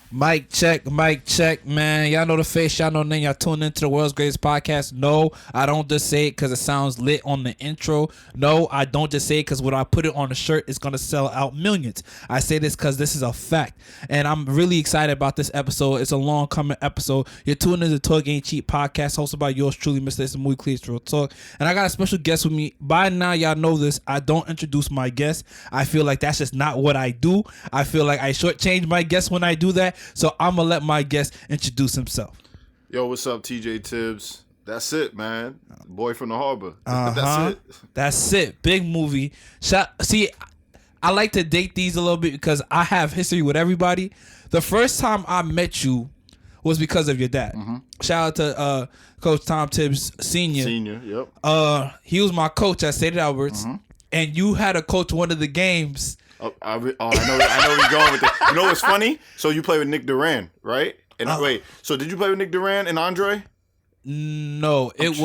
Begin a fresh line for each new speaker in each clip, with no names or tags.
Mic check, man. Y'all know the face, y'all know the name. Y'all tune into the world's greatest podcast. No, I don't just say it because it sounds lit on the intro. No, I don't just say it because when I put it on the shirt, it's going to sell out millions. I say this because this is a fact. And I'm really excited about this episode. It's a long coming episode. You're tuning into the Talk Ain't Cheap podcast hosted by yours truly, Mr. It's Muy Clear Real Talk. And I got a special guest with me. By now, y'all know this. I don't introduce my guests. I feel like that's just not what I do. I feel like I shortchange my guests when I do that. So I'm going to let my guest introduce himself.
Yo, what's up, TJ Tibbs? That's it, man. Boy from the harbor. That's it.
That's it. Big movie. See, I like to date these a little bit because I have history with everybody. The first time I met you was because of your dad. Mm-hmm. Shout out to Coach Tom Tibbs Sr.
Yep.
He was my coach at St. Albert's, and you had to coach one of the games.
I know where you're going with it. You know what's funny? So you play with Nick Duran, right? And wait, so did you play with Nick Duran and Andre?
No, it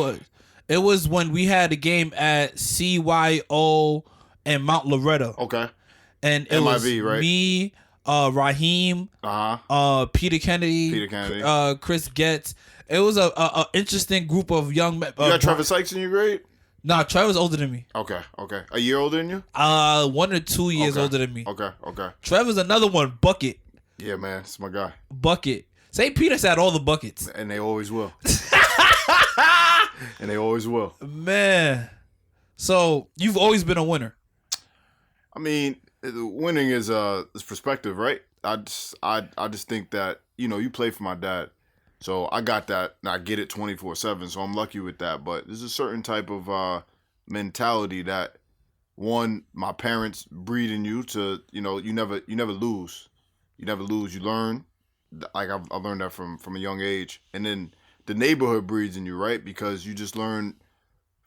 was when we had a game at CYO and Mount Loretta.
Okay.
And it
MIV,
was
right?
Me, Raheem, Peter Kennedy, Chris Getz. It was a interesting group of young men.
You got Trevor Sykes in your grade?
Nah, Trevor's older than me.
Okay. A year older than you?
1 or 2 years older than me.
Okay.
Trevor's another one, Bucket.
Yeah, man, it's my guy.
Bucket. St. Peter's had all the buckets.
And they always will.
Man. So, you've always been a winner.
I mean, winning is perspective, right? I just think that, you play for my dad. So I got that, and I get it 24/7. So I'm lucky with that. But there's a certain type of mentality that, one, my parents breed in you to, you never lose. You never lose. You learn. Like I learned that from a young age, and then the neighborhood breeds in you, right? Because you just learn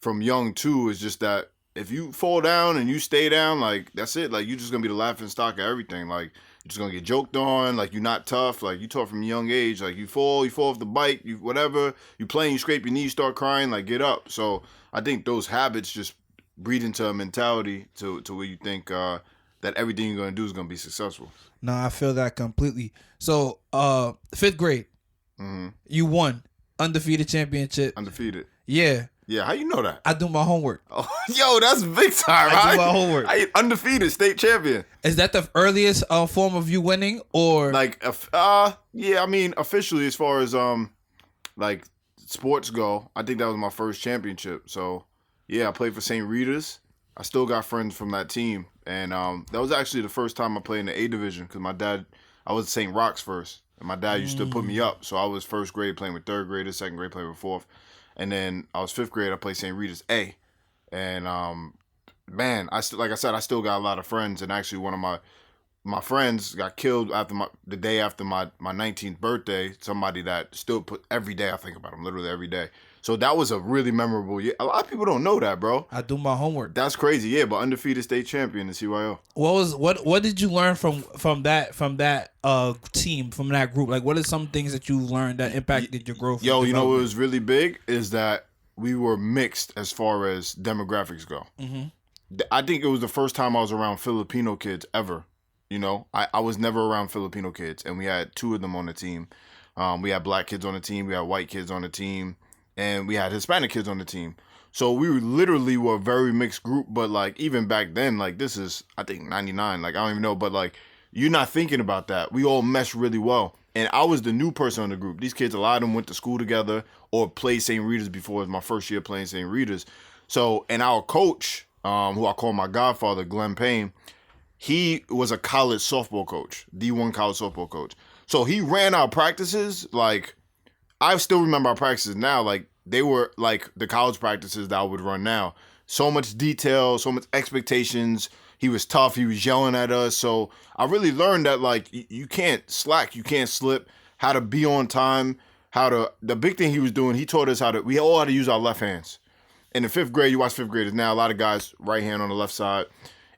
from young too. Is just that if you fall down and you stay down, like that's it. Like you're just gonna be the laughing stock of everything. Like you're just gonna get joked on. Like you're not tough. Like you taught from a young age. Like you fall off the bike. You whatever. You play, you scrape your knee, start crying. Like get up. So I think those habits just breed into a mentality to where you think that everything you're gonna do is gonna be successful.
No, I feel that completely. So 5th grade, you won undefeated championship.
Undefeated.
Yeah.
Yeah, how you know that?
I do my homework.
Oh, yo, that's big time.
I do my homework.
Undefeated state champion.
Is that the earliest form of you winning, or
like? Yeah, I mean, officially, as far as like sports go, I think that was my first championship. So, yeah, I played for St. Rita's. I still got friends from that team, and that was actually the first time I played in the A division because my dad, I was at St. Rock's first, and my dad used to put me up. So I was 1st grade playing with 3rd graders, 2nd grade playing with 4th. And then I was 5th grade. I played St. Rita's A, and man, I still got a lot of friends. And actually, one of my friends got killed the day after my 19th birthday. Somebody that still put every day. I think about him literally every day. So that was a really memorable year. A lot of people don't know that, bro.
I do my homework.
That's crazy, yeah. But undefeated state champion in CYO.
What did you learn from that team, from that group? Like, what are some things that you learned that impacted your growth?
Yo, you know what was really big is that we were mixed as far as demographics go. Mm-hmm. I think it was the first time I was around Filipino kids ever. I was never around Filipino kids, and we had 2 of them on the team. We had black kids on the team. We had white kids on the team. And we had Hispanic kids on the team. So we literally were a very mixed group. But, like, even back then, like, this is, I think, 99. Like, I don't even know. But, like, you're not thinking about that. We all meshed really well. And I was the new person in the group. These kids, a lot of them went to school together or played St. Rita's before. It was my first year playing St. Rita's. So, and our coach, who I call my godfather, Glenn Payne, he was a college softball coach, D1 college softball coach. So he ran our practices like... I still remember our practices now. Like, they were like the college practices that I would run now. So much detail, so much expectations. He was tough. He was yelling at us. So I really learned that, like, you can't slack. You can't slip. How to be on time. The big thing he was doing, he taught us we all had to use our left hands. In the 5th grade, you watch 5th graders now, a lot of guys right hand on the left side.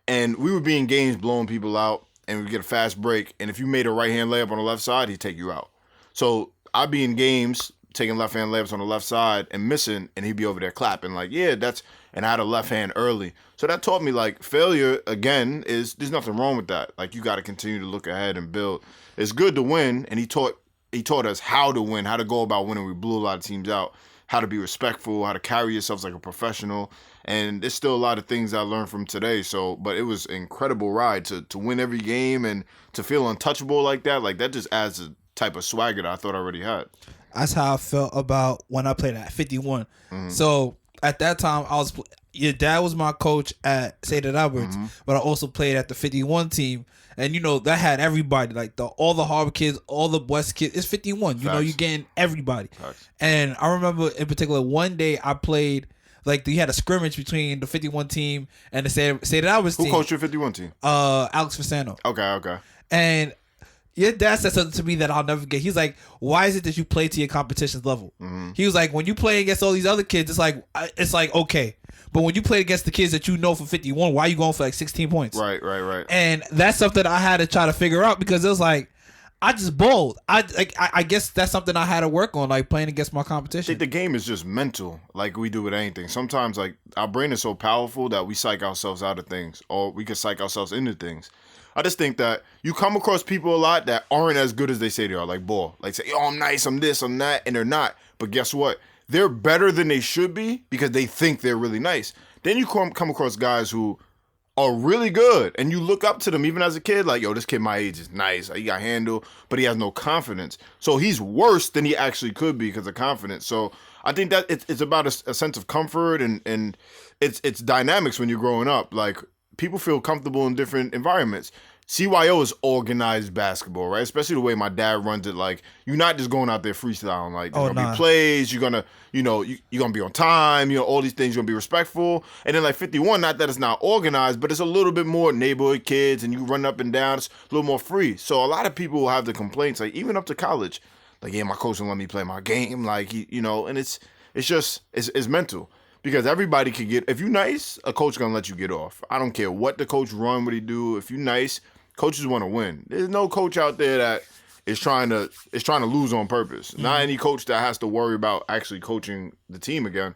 And we would be in games blowing people out, and we'd get a fast break. And if you made a right hand layup on the left side, he'd take you out. So I'd be in games taking left-hand layups on the left side and missing, and he'd be over there clapping like, yeah, that's, and I had a left hand early. So that taught me, like, failure, again, there's nothing wrong with that. Like, you got to continue to look ahead and build. It's good to win, and he taught us how to win, how to go about winning. We blew a lot of teams out, how to be respectful, how to carry yourselves like a professional. And there's still a lot of things I learned from today. So, but it was an incredible ride to win every game and to feel untouchable like that. Like, that just adds a type of swagger that I thought I already had.
That's how I felt about when I played at 51. So at that time, your dad was my coach at St. Albert's, but I also played at the 51 team. And, you know, that had everybody, like all the Harvard kids, all the West kids. It's 51. You know, you're getting everybody.
Facts.
And I remember in particular, one day I played, like, you had a scrimmage between the 51 team and the St. Albert's team.
Who coached your 51 team?
Alex Fasano.
Okay.
And your dad said something to me that I'll never forget. He's like, why is it that you play to your competition's level? He was like, when you play against all these other kids, it's like okay. But when you play against the kids that you know for 51, why are you going for like 16 points?
Right.
And that's something I had to try to figure out because it was like, I just bowled. I guess that's something I had to work on, like playing against my competition.
I think the game is just mental, like we do with anything. Sometimes, like, our brain is so powerful that we psych ourselves out of things, or we can psych ourselves into things. I just think that you come across people a lot that aren't as good as they say they are, like ball. Like, say, oh, I'm nice, I'm this, I'm that, and they're not. But guess what? They're better than they should be because they think they're really nice. Then you come across guys who are really good, and you look up to them even as a kid, like, yo, this kid my age is nice. He got handle, but he has no confidence. So he's worse than he actually could be because of confidence. So I think that it's about a sense of comfort and it's dynamics when you're growing up. Like, people feel comfortable in different environments. CYO is organized basketball, right? Especially the way my dad runs it. Like, you're not just going out there freestyling. Like, there's gonna be plays. You're gonna, you're gonna be on time. All these things. You're gonna be respectful. And then, like, 51, not that it's not organized, but it's a little bit more neighborhood kids, and you run up and down. It's a little more free. So a lot of people will have the complaints, like, even up to college, like, yeah, my coach don't let me play my game, like, and it's mental. Because everybody can get, if you nice, a coach gonna let you get off. I don't care what the coach run, what he do. If you nice, coaches want to win. There's no coach out there that is trying to lose on purpose. Not any coach that has to worry about actually coaching the team again.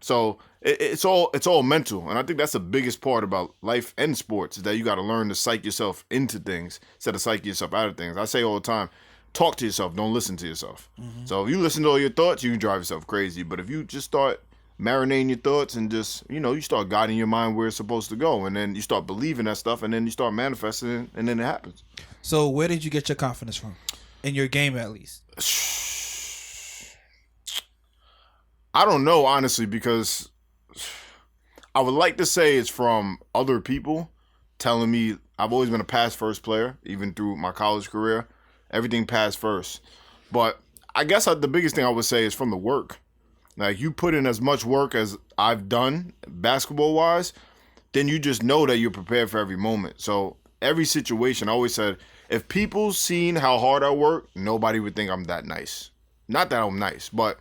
So it's all mental, and I think that's the biggest part about life and sports is that you got to learn to psych yourself into things instead of psych yourself out of things. I say all the time, talk to yourself, don't listen to yourself. So if you listen to all your thoughts, you can drive yourself crazy. But if you just start marinating your thoughts and just, you start guiding your mind where it's supposed to go, and then you start believing that stuff, and then you start manifesting it, and then it happens.
So where did you get your confidence from? In your game, at least?
I don't know, honestly, because I would like to say it's from other people telling me. I've always been a pass-first player, even through my college career. Everything pass first. But I guess the biggest thing I would say is from the work. Like, you put in as much work as I've done basketball-wise, then you just know that you're prepared for every moment. So every situation, I always said, if people seen how hard I work, nobody would think I'm that nice. Not that I'm nice, but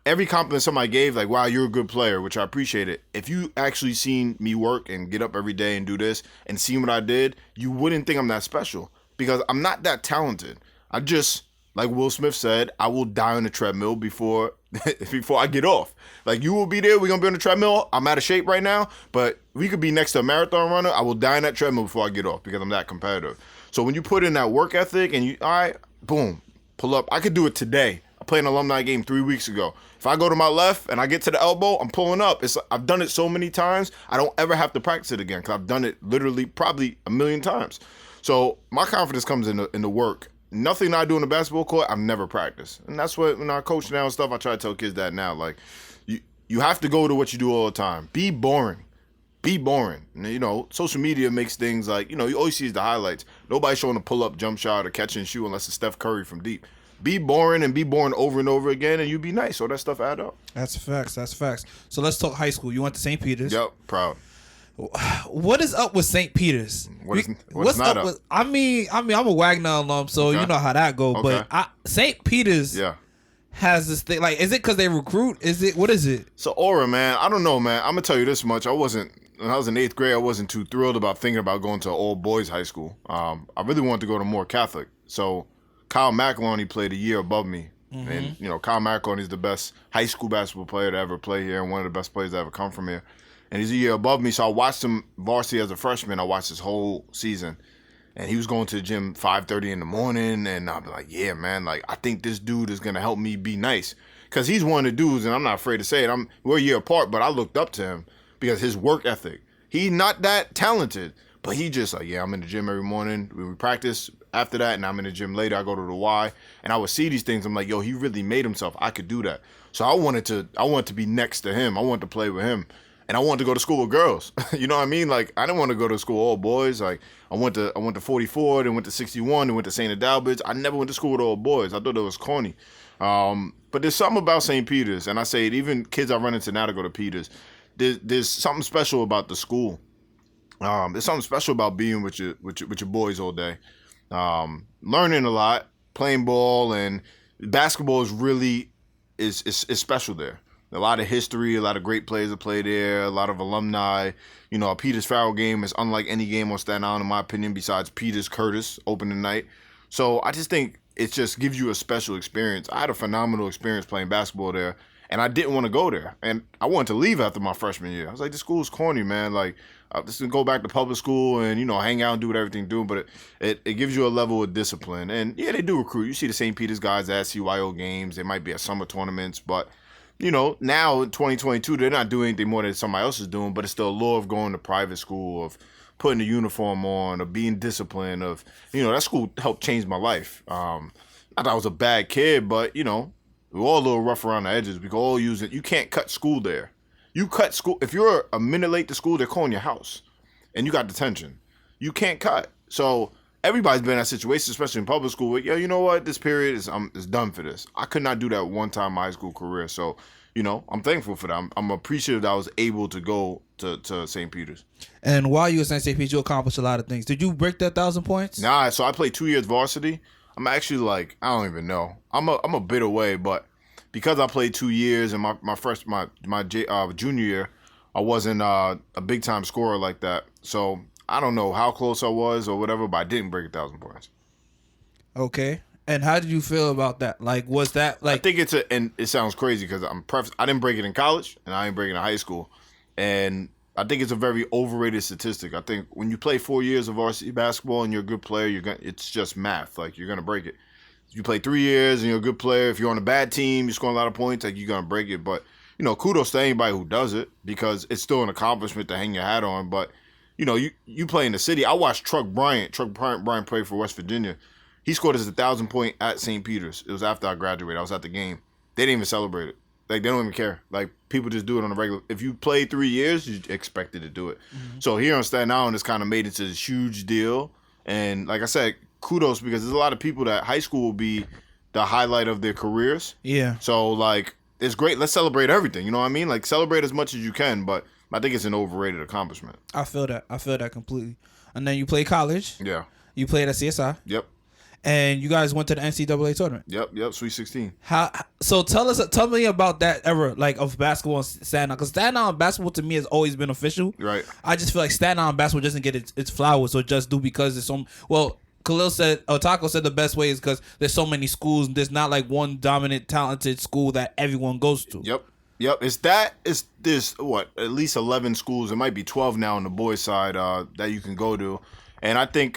every compliment somebody gave, like, wow, you're a good player, which I appreciate it. If you actually seen me work and get up every day and do this and seen what I did, you wouldn't think I'm that special because I'm not that talented. I just, like Will Smith said, I will die on the treadmill before I get off. Like, you will be there, we're going to be on the treadmill. I'm out of shape right now, but we could be next to a marathon runner. I will die on that treadmill before I get off because I'm that competitive. So when you put in that work ethic and you, all right, boom, pull up. I could do it today. I played an alumni game 3 weeks ago. If I go to my left and I get to the elbow, I'm pulling up. I've done it so many times, I don't ever have to practice it again because I've done it literally probably a million times. So my confidence comes in the work. Nothing I do in the basketball court, I've never practiced. And that's what, when I coach now and stuff, I try to tell kids that now. Like, you have to go to what you do all the time. Be boring. Be boring. And, social media makes things like, you always see the highlights. Nobody's showing a pull-up jump shot or catch and shoot unless it's Steph Curry from deep. Be boring and be boring over and over again, and you be nice. All that stuff add up.
That's facts. So let's talk high school. You went to St. Peter's.
Yep, proud.
What is up with St. Peter's?
What's not up?
I mean, I'm a Wagner alum, so okay. You know how that go. Okay. But St. Peter's has this thing. Like, is it because they recruit? What is it?
So aura, man. I don't know, man. I'm gonna tell you this much. When I was in 8th grade, I wasn't too thrilled about thinking about going to an all-boys high school. I really wanted to go to more Catholic. So Kyle McElwain played a year above me And, Kyle Marconi is the best high school basketball player to ever play here and one of the best players to ever come from here. And he's a year above me, so I watched him varsity as a freshman. I watched his whole season. And he was going to the gym 5:30 in the morning, and I'd be like, yeah, man, like, I think this dude is going to help me be nice. Because he's one of the dudes, and I'm not afraid to say it, we're a year apart, but I looked up to him because his work ethic. He's not that talented, but he just like, yeah, I'm in the gym every morning. We practice after that, and I'm in the gym later. I go to the Y, and I would see these things. I'm like, yo, he really made himself. I could do that. So I wanted to be next to him. I wanted to play with him. And I wanted to go to school with girls. You know what I mean? Like, I didn't want to go to school all boys. Like, I went to 44, then went to 61, then went to St. Adalbert's. I never went to school with all boys. I thought it was corny. But there's something about St. Peter's, and I say it, even kids I run into now to go to Peter's, there's something special about the school. There's something special about being with your boys all day. Learning a lot, playing ball, and basketball is really is special there. A lot of history, a lot of great players that play there, a lot of alumni. A Peters Farrell game is unlike any game on Staten Island, in my opinion, besides Peters Curtis opening night. So I just think it just gives you a special experience. I had a phenomenal experience playing basketball there, and I didn't want to go there. And I wanted to leave after my freshman year. I was like, this school's corny, man. Like, just to go back to public school and, hang out and do what everything do. But it gives you a level of discipline. And, yeah, they do recruit. You see the St. Peter's guys at CYO games. They might be at summer tournaments, but now in 2022, they're not doing anything more than somebody else is doing, but it's the allure of going to private school, of putting a uniform on, of being disciplined, of, that school helped change my life. Not that I was a bad kid, but, we were all a little rough around the edges. We could all use it. You can't cut school there. You cut school. If you're a minute late to school, they're calling your house, and you got detention. You can't cut. So everybody's been in that situation, especially in public school. Where, you know what? This period is done for this. I could not do that one time in my high school career. So, I'm thankful for that. I'm appreciative that I was able to go to St. Peter's.
And while you were at St. Peter's, you accomplished a lot of things. Did you break that 1,000 points?
Nah. So I played 2 years varsity. I'm actually like, I don't even know. I'm a bit away, but because I played 2 years and my junior year, I wasn't a big time scorer like that. So I don't know how close I was or whatever, but I didn't break 1,000 points.
Okay. And how did you feel about that? Like, was that like?
I think and it sounds crazy because I didn't break it in college and I didn't break it in high school, and I think it's a very overrated statistic. I think when you play 4 years of varsity basketball and you're a good player, it's just math. Like, you're gonna break it. If you play 3 years and you're a good player, if you're on a bad team, you're scoring a lot of points, like, you're gonna break it. But kudos to anybody who does it because it's still an accomplishment to hang your hat on. But you play in the city. I watched Truck Bryant play for West Virginia. He scored his 1,000 point at St. Peter's. It was after I graduated. I was at the game. They didn't even celebrate it. Like, they don't even care. Like, people just do it on a regular. If you played 3 years, you expected to do it. Mm-hmm. So here on Staten Island, it's kind of made into this huge deal. And like I said, kudos, because there's a lot of people that high school will be the highlight of their careers.
Yeah.
So, like, it's great. Let's celebrate everything. You know what I mean? Like, celebrate as much as you can, but I think it's an overrated accomplishment.
I feel that completely. And then you played college.
Yeah.
You played at CSI.
Yep.
And you guys went to the NCAA tournament.
Yep, Sweet 16.
So tell me about that era, like, of basketball in Staten Island, because Staten Island basketball to me has always been official.
Right.
I just feel like Staten Island basketball doesn't get its flowers, or just do because it's so. Well, Taco said the best way is because there's so many schools and there's not like one dominant, talented school that everyone goes to.
Yep. There's at least 11 schools. It might be 12 now on the boys' side that you can go to, and I think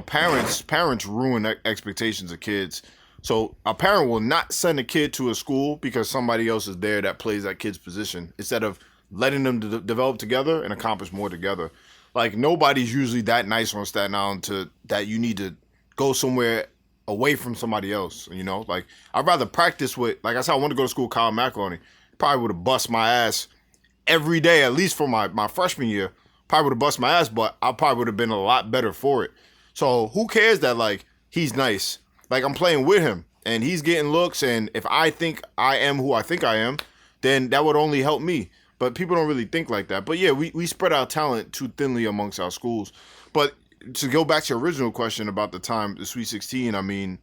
parents ruin expectations of kids. So a parent will not send a kid to a school because somebody else is there that plays that kid's position instead of letting them develop together and accomplish more together. Like, nobody's usually that nice on Staten Island that you need to go somewhere away from somebody else, Like, I'd rather practice with, like I said, I wanted to go to school with Kyle Marconi. Probably would have bust my ass every day, at least for my freshman year. Probably would have bust my ass, but I probably would have been a lot better for it. So who cares that, like, he's nice? Like, I'm playing with him, and he's getting looks, and if I think I am who I think I am, then that would only help me. But people don't really think like that. But, yeah, we spread our talent too thinly amongst our schools. But to go back to your original question about the Sweet 16, I mean,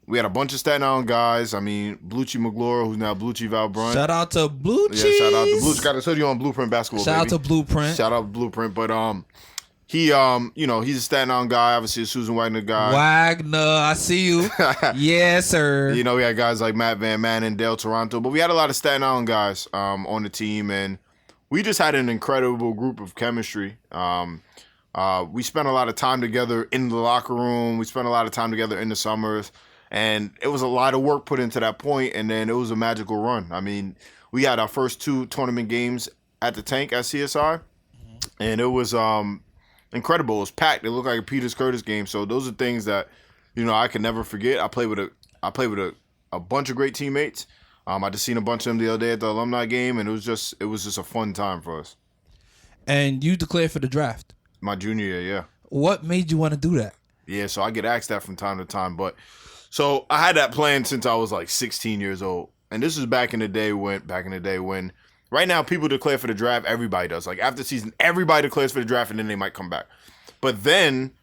we had a bunch of Staten Island guys. I mean, Blucci McGlure, who's now Blucci Valbrun.
Shout out to Blucci.
Yeah, shout out to Blucci. Got to study on Blueprint basketball,
Shout
baby.
out to Blueprint.
Shout out to Blueprint. But, He, he's a Staten Island guy, obviously a Susan Wagner guy.
Wagner, I see you. Yes, sir.
We had guys like Matt Van Man and Dale Toronto, but we had a lot of Staten Island guys on the team, and we just had an incredible group of chemistry. We spent a lot of time together in the locker room. We spent a lot of time together in the summers, and it was a lot of work put into that point, and then it was a magical run. I mean, we had our first 2 tournament games at the Tank at CSI, and it was incredible. It was packed. It looked like a Peters Curtis game. So those are things that, I can never forget. I played with a bunch of great teammates. I just seen a bunch of them the other day at the alumni game, and it was just a fun time for us.
And you declared for the draft.
My junior year, yeah.
What made you want to do that?
Yeah, so I get asked that from time to time. But so I had that plan since I was like 16 years old. And this was back in the day when right now people declare for the draft, everybody does. Like after the season, everybody declares for the draft and then they might come back. But then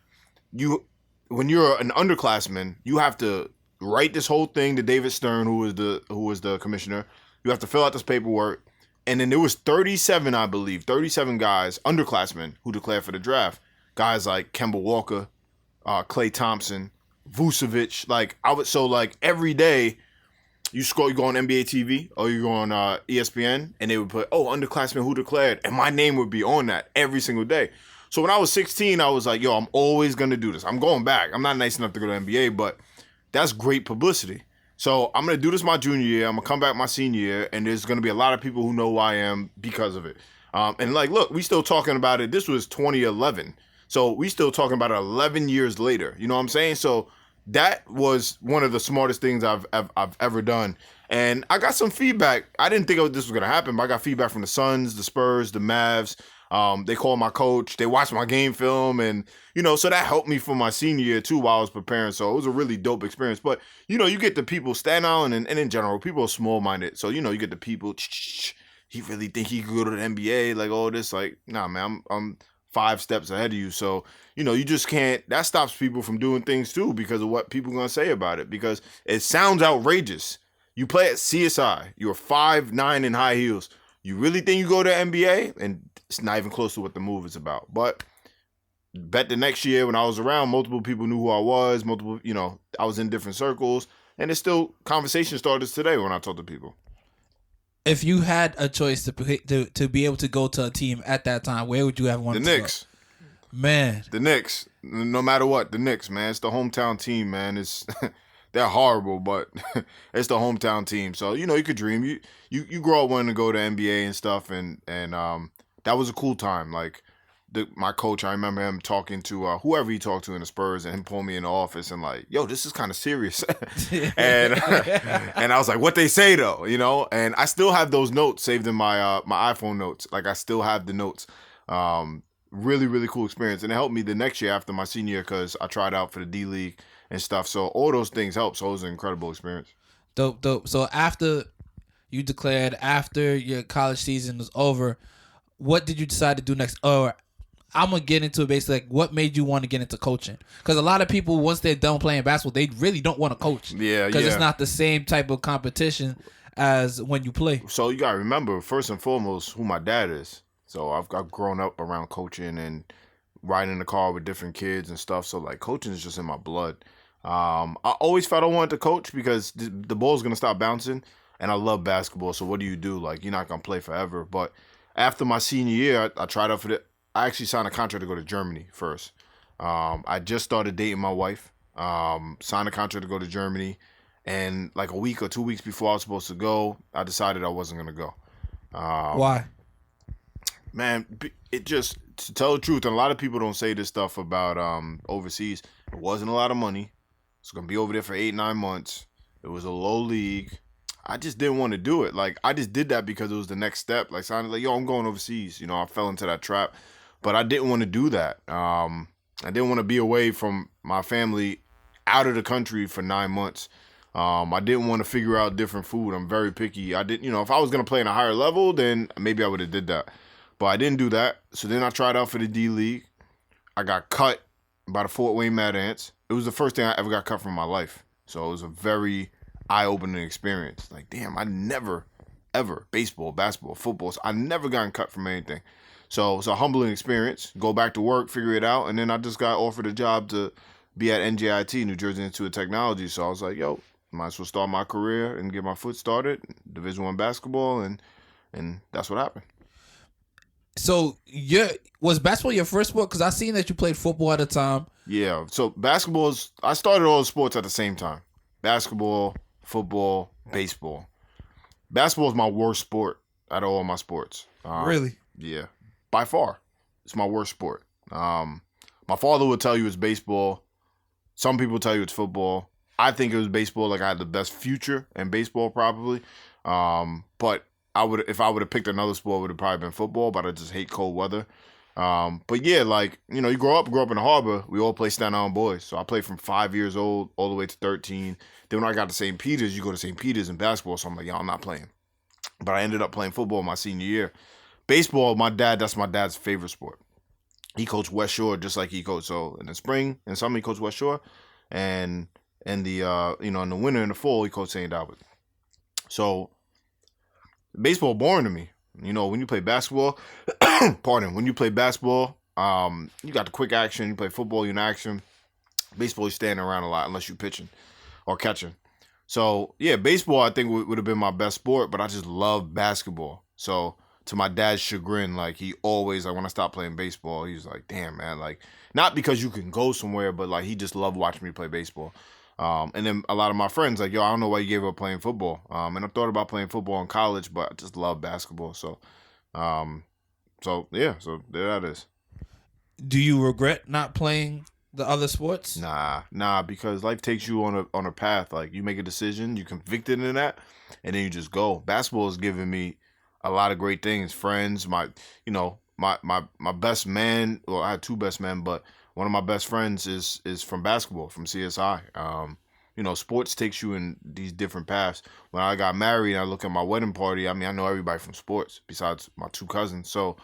when you're an underclassman, you have to write this whole thing to David Stern, who was the commissioner. You have to fill out this paperwork. And then there was 37 guys, underclassmen, who declared for the draft. Guys like Kemba Walker, Klay Thompson, Vucevic. Every day you go on NBA TV or you go on ESPN and they would put, underclassmen who declared, and my name would be on that every single day. So when I was 16, I was like, yo, I'm always going to do this. I'm going back. I'm not nice enough to go to NBA, but that's great publicity. So I'm going to do this my junior year. I'm going to come back my senior year, and there's going to be a lot of people who know who I am because of it. Look, we still talking about it. This was 2011. So we still talking about it 11 years later. You know what I'm saying? So that was one of the smartest things I've ever done. And I got some feedback. I didn't think this was going to happen, but I got feedback from the Suns, the Spurs, the Mavs. They called my coach. They watched my game film, and so that helped me for my senior year too while I was preparing. So it was a really dope experience. But you get the people, Staten Island, and in general, people are small minded. So you get the people. He really think he could go to the NBA, like all this. Like, nah, man, I'm 5 steps ahead of you. So you just can't. That stops people from doing things too because of what people are gonna say about it. Because it sounds outrageous. You play at CSI. You're 5'9" in high heels. You really think you go to NBA? And it's not even close to what the move is about. But bet the next year when I was around, multiple people knew who I was. I was in different circles. And it's still conversation starters today when I talk to people.
If you had a choice to be able to go to a team at that time, where would you have wanted to go?
The Knicks.
Man.
The Knicks. No matter what, the Knicks, man. It's the hometown team, man. It's they're horrible, but it's the hometown team. So, you could dream. You grow up wanting to go to NBA and stuff, and that was a cool time. Like my coach, I remember him talking to whoever he talked to in the Spurs, and him pulling me in the office and like, yo, this is kind of serious. and I was like, what they say though, And I still have those notes saved in my my iPhone notes. Like I still have the notes. Really, really cool experience, and it helped me the next year after my senior year because I tried out for the D League and stuff. So all those things help. So it was an incredible experience.
Dope. So after you declared, after your college season was over, what did you decide to do next? Or I'm going to get into it basically, like, what made you want to get into coaching? Because a lot of people, once they're done playing basketball, they really don't want to coach.
Yeah,
because it's not the same type of competition as when you play.
So you got to remember, first and foremost, who my dad is. So I've grown up around coaching and riding in the car with different kids and stuff. So, like, coaching is just in my blood. I always felt I wanted to coach because the ball's going to stop bouncing, and I love basketball. So what do? Like, you're not going to play forever. But after my senior year, I tried out for I actually signed a contract to go to Germany first. I just started dating my wife, signed a contract to go to Germany, and like a week or 2 weeks before I was supposed to go, I decided I wasn't going to go.
Why?
Man, it just, to tell the truth, and a lot of people don't say this stuff about overseas, it wasn't a lot of money. It's going to be over there for 8-9 months. It was a low league. I just didn't want to do it. Like, I just did that because it was the next step. Like, sounded like, yo, I'm going overseas. I fell into that trap. But I didn't want to do that. I didn't want to be away from my family out of the country for 9 months. I didn't want to figure out different food. I'm very picky. I didn't, if I was going to play in a higher level, then maybe I would have did that. But I didn't do that. So then I tried out for the D League. I got cut by the Fort Wayne Mad Ants. It was the first thing I ever got cut from my life. So it was a very eye-opening experience. Like, damn, I never, ever, baseball, basketball, football, I never gotten cut from anything. So it's a humbling experience. Go back to work, figure it out, and then I just got offered a job to be at NJIT, New Jersey Institute of Technology. So I was like, yo, might as well start my career and get my foot started, Division I basketball, and that's what happened.
So was basketball your first sport? Because I seen that you played football at the time.
Yeah, so I started all the sports at the same time. Basketball, football, baseball. Basketball is my worst sport out of all my sports.
Really?
Yeah, by far. It's my worst sport. My father would tell you it's baseball. Some people tell you it's football. I think it was baseball. Like I had the best future in baseball probably. But if I would have picked another sport, it would have probably been football, but I just hate cold weather. But yeah, like, you know, you grow up in the harbor, we all play Staten Island boys. So I played from 5 years old all the way to 13. Then when I got to St. Peter's, you go to St. Peter's in basketball. So I'm like, yo, I'm not playing. But I ended up playing football my senior year. Baseball, that's my dad's favorite sport. He coached West Shore just like he coached. So in the spring and summer, he coached West Shore. And in the, in the winter and the fall, he coached St. Albert. So baseball boring to me. You know, when you play basketball, when you play basketball, you got the quick action. You play football, you're in action. Baseball, you're standing around a lot unless you're pitching or catching. So, yeah, baseball, I think, would have been my best sport, but I just love basketball. So, to my dad's chagrin, like, he always, like, when I stopped playing baseball, he was like, damn, man, like, not because you can go somewhere, but, like, he just loved watching me play baseball. And then a lot of my friends, like, yo, I don't know why you gave up playing football. And I thought about playing football in college, but I just love basketball. So, so there that is.
Do you regret not playing the other sports?
Nah, because life takes you on a path. Like, you make a decision, you convicted in that, and then you just go. Basketball has given me a lot of great things. Friends, my best man. Well, I had two best men, but one of my best friends is from basketball, from CSI. Sports takes you in these different paths. When I got married, I look at my wedding party. I mean, I know everybody from sports besides my two cousins. So,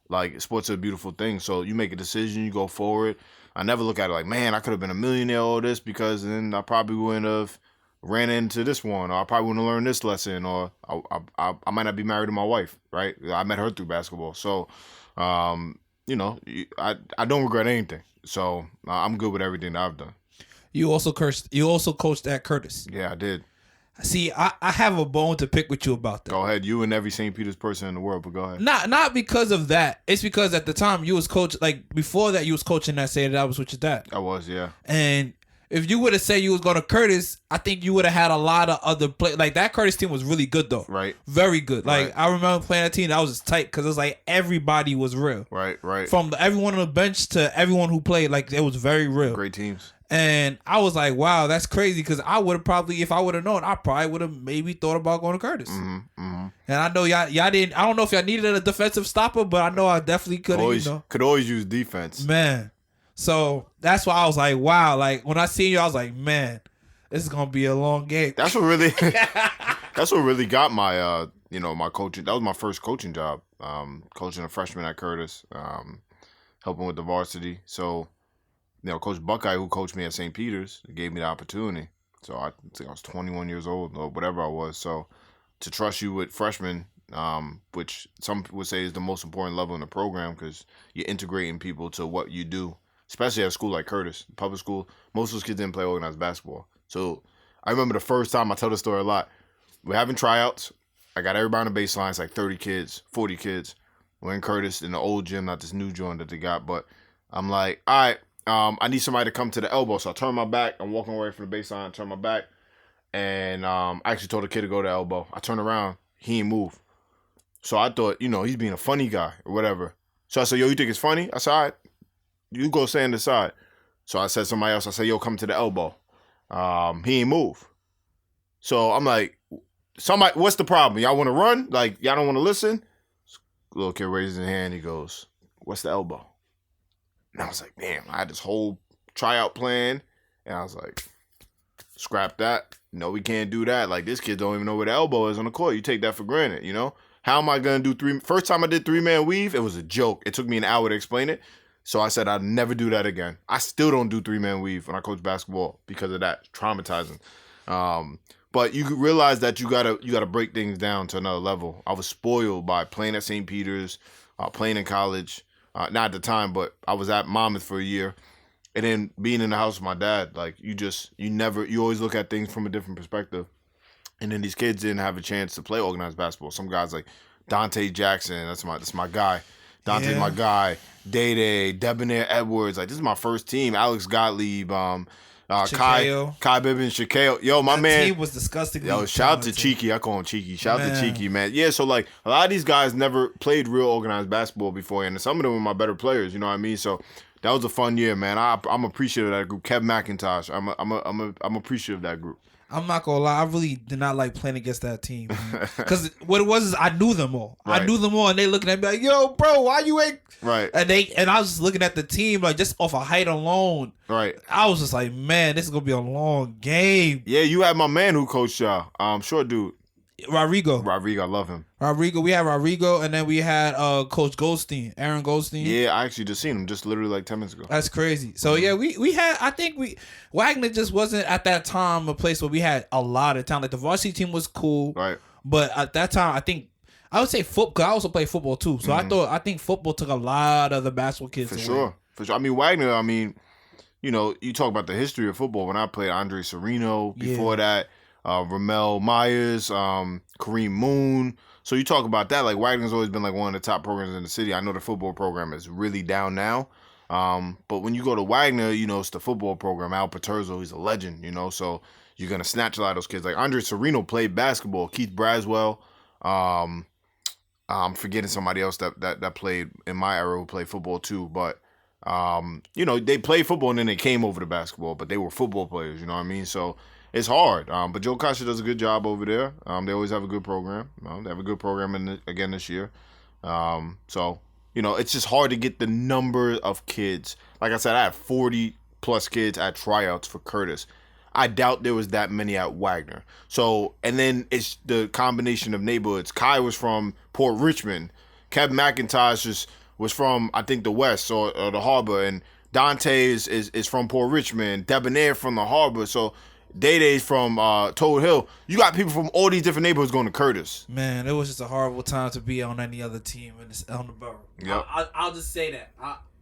like, sports are a beautiful thing. So you make a decision, you go forward. I never look at it like, man, I could have been a millionaire or this, because then I probably wouldn't have ran into this one, or I probably wouldn't have learned this lesson, or I might not be married to my wife, right? I met her through basketball. So, I don't regret anything. So I'm good with everything that I've done.
You also coached at Curtis.
Yeah, I did.
See, I have a bone to pick with you about that.
Go ahead. You and every St. Peter's person in the world, but go ahead.
Not because of that. It's because at the time you was before that you was coaching that St. Albans with your dad.
I was, yeah.
And if you would have said you was going to Curtis, I think you would have had a lot of other play. Like, that Curtis team was really good though.
Right.
Very good. Like,
right.
I remember playing that team. That was tight because it was like everybody was real.
Right.
From everyone on the bench to everyone who played, like, it was very real.
Great teams.
And I was like, wow, that's crazy, because I would have probably, if I would have known, I probably would have maybe thought about going to Curtis.
Mm-hmm.
And I know y'all didn't, I don't know if y'all needed a defensive stopper, but I know I definitely could have,
Could always use defense.
Man. So that's why I was like, wow. Like, when I seen you, I was like, man, this is going to be a long game.
That's what really, got my, my coaching. That was my first coaching job. Coaching a freshman at Curtis, helping with the varsity. So, Coach Buckeye, who coached me at St. Peter's, gave me the opportunity. So I think I was 21 years old or whatever I was. So to trust you with freshmen, which some would say is the most important level in the program, because you're integrating people to what you do, especially at a school like Curtis, public school. Most of those kids didn't play organized basketball. So I remember the first time, I tell the story a lot. We're having tryouts. I got everybody on the baseline. It's like 30 kids, 40 kids. We're in Curtis in the old gym, not this new joint that they got. But I'm like, all right. I need somebody to come to the elbow. So I turn my back. I'm walking away from the baseline. I turn my back. And I actually told the kid to go to the elbow. I turn around. He ain't move. So I thought, he's being a funny guy or whatever. So I said, yo, you think it's funny? I said, all right, you go stand aside. So I said to somebody else, I said, yo, come to the elbow. He ain't move. So I'm like, what's the problem? Y'all want to run? Like, y'all don't want to listen? Little kid raises his hand. He goes, what's the elbow? And I was like, damn, I had this whole tryout plan. And I was like, scrap that. No, we can't do that. Like, this kid don't even know where the elbow is on the court. You take that for granted, How am I going to do first time I did 3-man weave, it was a joke. It took me an hour to explain it. So I said I'd never do that again. I still don't do 3-man weave when I coach basketball because of that. It's traumatizing. But you realize that you gotta break things down to another level. I was spoiled by playing at St. Peter's, playing in college. Not at the time, but I was at Monmouth for a year. And then being in the house with my dad, like you always look at things from a different perspective. And then these kids didn't have a chance to play organized basketball. Some guys like Dante Jackson, that's my guy. Dante's my guy. Day, Debonair Edwards, like this is my first team. Alex Gottlieb, Kai Bibbin, Shaquille. Yo, my man.
Team was disgusting.
Yo, shout out to Cheeky. I call him Cheeky. Shout out to Cheeky, man. Yeah, so like a lot of these guys never played real organized basketball before, and some of them were my better players. You know what I mean? So that was a fun year, man. I'm appreciative of that group. Kev McIntosh. I'm appreciative of that group.
I'm not gonna lie, I really did not like playing against that team. Because what it was is I knew them all. Right. I knew them all, and they looking at me like, "Yo, bro, why you ain't?"
Right.
And I was just looking at the team like just off of height alone.
Right.
I was just like, man, this is gonna be a long game.
Yeah, you had my man who coached y'all. Short dude.
Rodrigo,
I love him.
We had Rodrigo, and then we had Coach Goldstein, Aaron Goldstein.
Yeah, I actually just seen him just literally like 10 minutes ago.
That's crazy. So yeah, we had. I think Wagner just wasn't at that time a place where we had a lot of talent. Like the varsity team was cool,
right?
But at that time, I would say football. Cause I also play football too. So I think football took a lot of the basketball kids.
For sure. I mean Wagner. I mean, you know, you talk about the history of football. When I played Andre Sereno, before that. Ramel Myers, Kareem Moon. So you talk about that, like Wagner's always been like one of the top programs in the city. I know the football program is really down now. But when you go to Wagner, you know, it's the football program. Al Paterzo, he's a legend, you know, so you're going to snatch a lot of those kids. Like Andre Sereno played basketball. Keith Braswell. I'm forgetting somebody else that played in my era who played football too. But, you know, they played football and then they came over to basketball, but they were football players, you know what I mean? So it's hard, but Joe Kasha does a good job over there. They always have a good program. They have a good program again this year. So, you know, it's just hard to get the number of kids. Like I said, I had 40-plus kids at tryouts for Curtis. I doubt there was that many at Wagner. So, and then it's the combination of neighborhoods. Kai was from Port Richmond. Kevin McIntosh was from, I think, the West or the Harbor. And Dante is from Port Richmond. Debonair from the Harbor. So, Day-Day's from Toad Hill. You got people from all these different neighborhoods going to Curtis.
Man, it was just a horrible time to be on any other team on the borough.
Yep.
I'll just say that.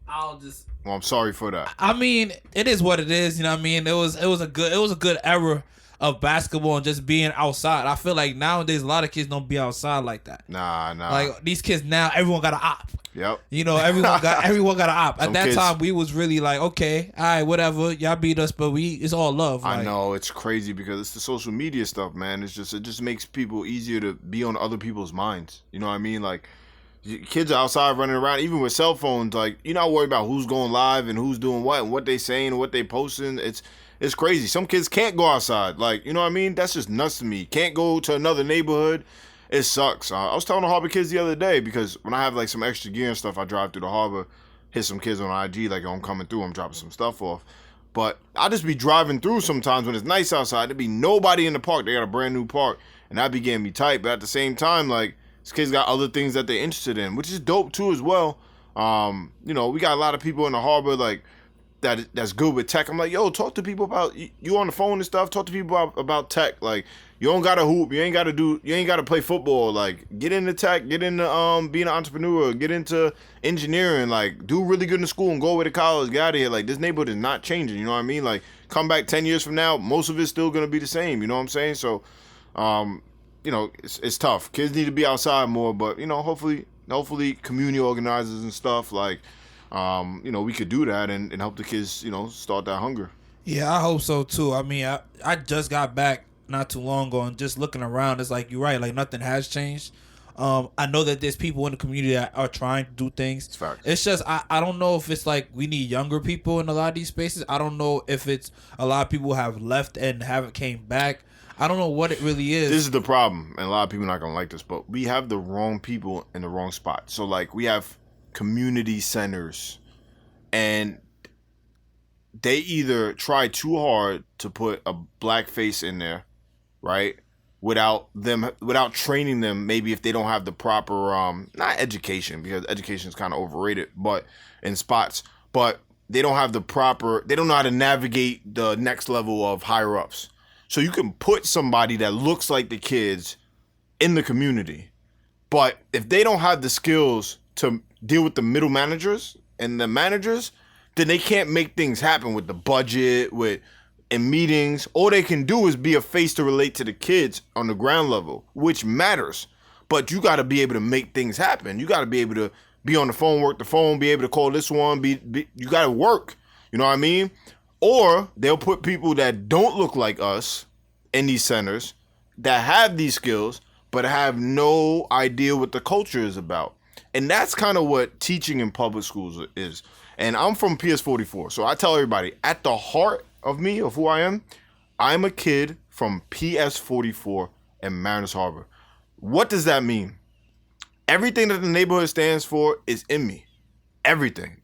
I'll just.
Well, I'm sorry for that.
I mean, it is what it is. You know what I mean? It was a good era of basketball and just being outside. I feel like nowadays a lot of kids don't be outside like that.
Nah.
Like these kids now, everyone got an op.
Yep.
You know, everyone got an op. At that time, we was really like, okay, all right, whatever, y'all beat us, but it's all love.
I know it's crazy because it's the social media stuff, man. It just makes people easier to be on other people's minds. You know what I mean? Like kids are outside running around, even with cell phones. Like you're not worried about who's going live and who's doing what and what they saying and what they posting. It's crazy. Some kids can't go outside. Like, you know what I mean? That's just nuts to me. Can't go to another neighborhood. It sucks. I was telling the Harbor kids the other day because when I have like some extra gear and stuff, I drive through the Harbor, hit some kids on IG, like, I'm coming through, I'm dropping some stuff off. But I just be driving through sometimes when it's nice outside. There'd be nobody in the park. They got a brand new park. And that be getting me tight. But at the same time, like, these kids got other things that they're interested in, which is dope too as well. You know, we got a lot of people in the Harbor, like, that's good with tech. I'm like, yo, talk to people about you on the phone and stuff. Talk to people about tech. Like, you don't gotta hoop. You ain't gotta play football. Like, get into tech. Get into being an entrepreneur. Get into engineering. Like, do really good in school and go away to college. Get out of here. Like, this neighborhood is not changing. You know what I mean? Like, come back 10 years from now, most of it's still gonna be the same. You know what I'm saying? So, you know, it's tough. Kids need to be outside more, but you know, hopefully community organizers and stuff like. You know, we could do that and help the kids, you know, start that hunger.
Yeah, I hope so too. I mean, I just got back not too long ago and just looking around, it's like, you're right, like nothing has changed. I know that there's people in the community that are trying to do things. It's just, I don't know if it's like we need younger people in a lot of these spaces. I don't know if it's a lot of people have left and haven't came back. I don't know what it really is.
This is the problem, and a lot of people are not going to like this, but we have the wrong people in the wrong spot. So, like, we have community centers, and they either try too hard to put a black face in there, right? Without training them, maybe if they don't have the proper not education, because education is kind of overrated, but in spots, but they don't have the proper, they don't know how to navigate the next level of higher ups. So you can put somebody that looks like the kids in the community, but if they don't have the skills to deal with the middle managers and the managers, then they can't make things happen with the budget, in meetings. All they can do is be a face to relate to the kids on the ground level, which matters. But you got to be able to make things happen. You got to be able to be on the phone, work the phone, be able to call this one. You got to work. You know what I mean? Or they'll put people that don't look like us in these centers that have these skills but have no idea what the culture is about. And that's kind of what teaching in public schools is. And I'm from PS44, so I tell everybody, at the heart of me, of who I am a kid from PS44 in Mariners Harbor. What does that mean? Everything that the neighborhood stands for is in me. Everything.